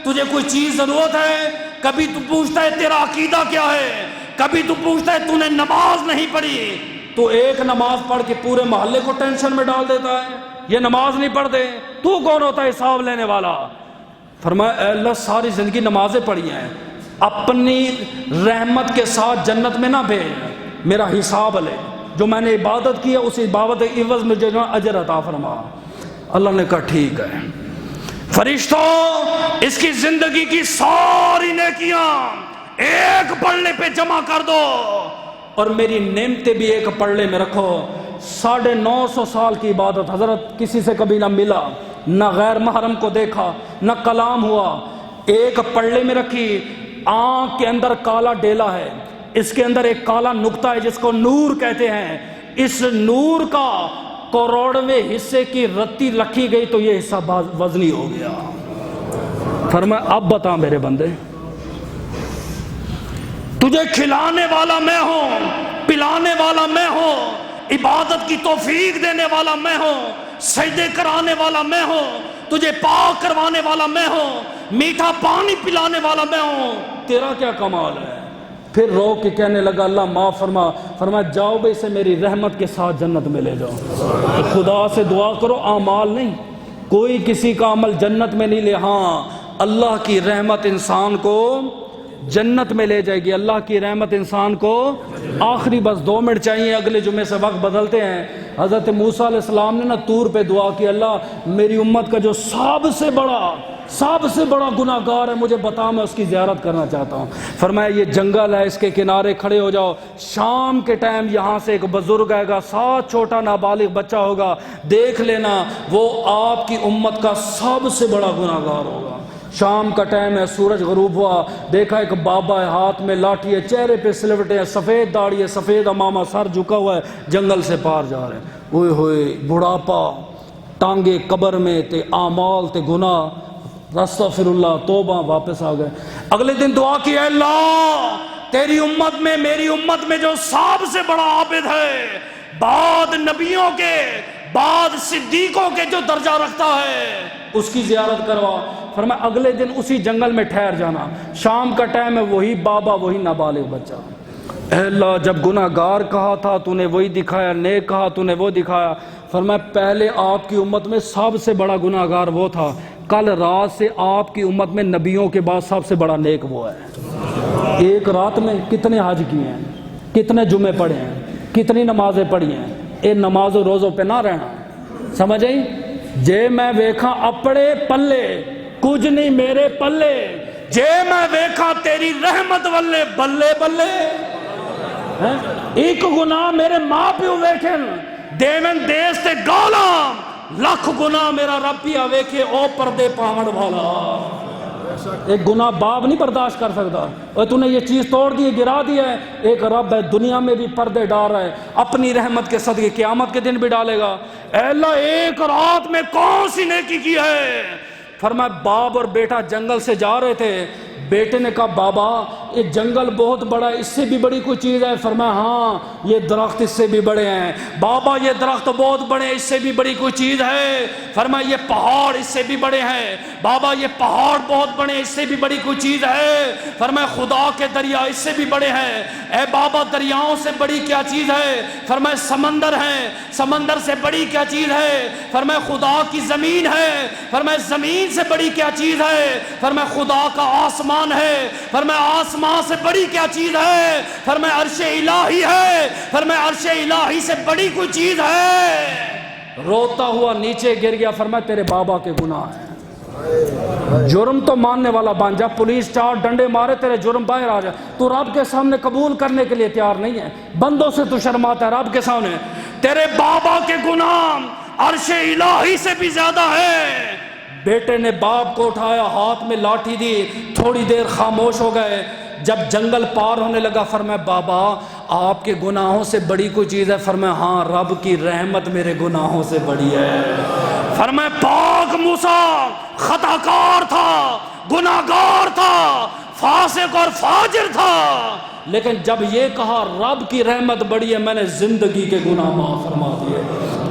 تجھے کوئی چیز ضرورت ہے؟ کبھی تو پوچھتا ہے تیرا عقیدہ کیا ہے؟ کبھی تو پوچھتا ہے تو نے نماز نہیں پڑھی؟ تو ایک نماز پڑھ کے پورے محلے کو ٹینشن میں ڈال دیتا ہے، یہ نماز نہیں پڑھتے، تو کون ہوتا ہے حساب لینے والا؟ فرمایا اے اللہ ساری زندگی نمازیں پڑھی ہیں، اپنی رحمت کے ساتھ جنت میں نہ بھیج، میرا حساب لے، جو میں نے عبادت کی ہے اس عبادت کے عوض میں جو اجر عطا فرما۔ اللہ نے کہا ٹھیک ہے، فرشتوں اس کی زندگی کی ساری نیکیاں ایک پلڑے پہ جمع کر دو اور میری نعمتیں بھی ایک پلڑے میں رکھو۔ 950 سال کی عبادت، حضرت کسی سے کبھی نہ ملا، نہ غیر محرم کو دیکھا، نہ کلام ہوا، ایک پلڑے میں رکھی۔ آنکھ کے اندر کالا ڈیلا ہے، اس کے اندر ایک کالا نقطہ ہے جس کو نور کہتے ہیں، اس نور کا کروڑویں حصے کی رتی رکھی گئی تو یہ حصہ وزنی ہو گیا۔ فرمایا اب بتا میرے بندے، تجھے کھلانے والا میں ہوں، پلانے والا میں ہوں، عبادت کی توفیق دینے والا میں ہوں، سجدے کرانے والا میں ہوں، تجھے پاک کروانے والا میں ہوں، میٹھا پانی پلانے والا میں ہوں، تیرا کیا کمال ہے؟ پھر رو کے کہنے لگا اللہ معاف فرما۔ فرمایا جاؤ بھائی اسے میری رحمت کے ساتھ جنت میں لے جاؤ۔ خدا سے دعا کرو، اعمال نہیں، کوئی کسی کا عمل جنت میں نہیں لے، ہاں اللہ کی رحمت انسان کو جنت میں لے جائے گی۔ اللہ کی رحمت انسان کو آخری بس 2 منٹ چاہیے، اگلے جمعے سے وقت بدلتے ہیں۔ حضرت موسیٰ علیہ السلام نے نا طور پہ دعا کی، اللہ میری امت کا جو سب سے بڑا گناہ گار ہے مجھے بتا، میں اس کی زیارت کرنا چاہتا ہوں۔ فرمایا یہ جنگل ہے، اس کے کنارے کھڑے ہو جاؤ، شام کے ٹائم یہاں سے ایک بزرگ آئے گا، ساتھ چھوٹا نابالغ بچہ ہوگا، دیکھ لینا وہ آپ کی امت کا سب سے بڑا گناہ گار ہوگا۔ شام کا ٹائم ہے، سورج غروب ہوا، دیکھا ایک بابا ہے، ہاتھ میں لاٹھی ہے، چہرے پہ سلوٹے ہیں، سفید داڑھی ہے، سفید امامہ، سر جھکا ہوا ہے، جنگل سے پار جا رہے ہیں۔ اوئے ہوئے بڑھاپا، ٹانگے قبر میں تے، اعمال تے گناہ، استغفر اللہ، توبہ، واپس آ گئے۔ اگلے دن دعا کی، اے اللہ تیری امت میں، میری امت میں جو سب سے بڑا عابد ہے، بعد نبیوں کے، بعد صدیقوں کے جو درجہ رکھتا ہے، اس کی زیارت کروا۔ فرمایا اگلے دن اسی جنگل میں ٹھہر جانا، شام کا ٹائم ہے، وہی بابا، وہی نابالغ بچہ۔ اے اللہ جب گناہ گار کہا تھا تو نے وہی دکھایا، نیک کہا تو نے وہ دکھایا۔ فرمایا پہلے آپ کی امت میں سب سے بڑا گناہ گار وہ تھا، کل رات سے آپ کی امت میں نبیوں کے بعد سب سے بڑا نیک وہ ہے۔ ایک رات میں کتنے حج کیے ہیں، کتنے جمعے پڑھے ہیں، کتنی نمازیں پڑھی ہیں، اے نماز و روزوں پہ نہ رہنا، سمجھ آئی؟ جے میں ویکھاں اپڑے پلے کچھ نہیں میرے پلے، جے میں ویکھا تیری رحمت والے بلے بلے ایک گناہ میرے ماں پیو ویکھن دیون دیس تے گالا لکھ گناہ میرا رب پیا ویکھے او پردے پاون والا ایک گناہ باپ نہیں برداشت کر سکتا اور تو نے یہ چیز توڑ دی گرا دی ہے ایک رب ہے دنیا میں بھی پردے ڈال رہا ہے اپنی رحمت کے صدقے قیامت کے دن بھی ڈالے گا اے اللہ ایک رات میں کون سی نیکی کی ہے فرمایا باپ اور بیٹا جنگل سے جا رہے تھے بیٹے نے کہا بابا یہ جنگل بہت بڑا ہے اس سے بھی بڑی کوئی چیز ہے فرمایا ہاں یہ درخت اس سے بھی بڑے ہیں بابا یہ درخت بہت بڑے ہیں اس سے بھی بڑی کوئی چیز ہے فرمایا یہ پہاڑ اس سے بھی بڑے ہیں بابا یہ پہاڑ بہت بڑے ہیں اس سے بھی بڑی کوئی چیز ہے فرمایا خدا کے دریا اس سے بھی بڑے ہیں اے بابا دریاؤں سے بڑی کیا چیز ہے فرمایا سمندر ہے سمندر سے بڑی کیا چیز ہے فرمایا خدا کی زمین ہے فرمایا زمین سے بڑی کیا چیز ہے فرمایا خدا کا آسمان ہے فرمایا آسمان سے بڑی کیا چیز ہے فرمایا عرش الہی ہے فرمایا عرش الہی سے بڑی کوئی چیز ہے روتا ہوا نیچے گر گیا فرمایا تیرے بابا کے گناہ ہیں جرم تو ماننے والا بن جا پولیس 4 ڈنڈے مارے تیرے جرم باہر آ جا تو رب کے سامنے قبول کرنے کے لیے تیار نہیں ہے بندوں سے تو شرماتا ہے رب کے سامنے تیرے بابا کے گناہ عرش الہی سے بھی زیادہ ہے بیٹے نے باپ کو اٹھایا ہاتھ میں لاٹھی دی تھوڑی دیر خاموش ہو گئے جب جنگل پار ہونے لگا فرمایا بابا آپ کے گناہوں سے بڑی کوئی چیز ہے فرمایا ہاں رب کی رحمت میرے گناہوں سے بڑی ہے فرمایا پاک موسیٰ خطا کار تھا گناہگار تھا فاسق اور فاجر تھا لیکن جب یہ کہا رب کی رحمت بڑی ہے میں نے زندگی کے گناہ معاف فرما دیے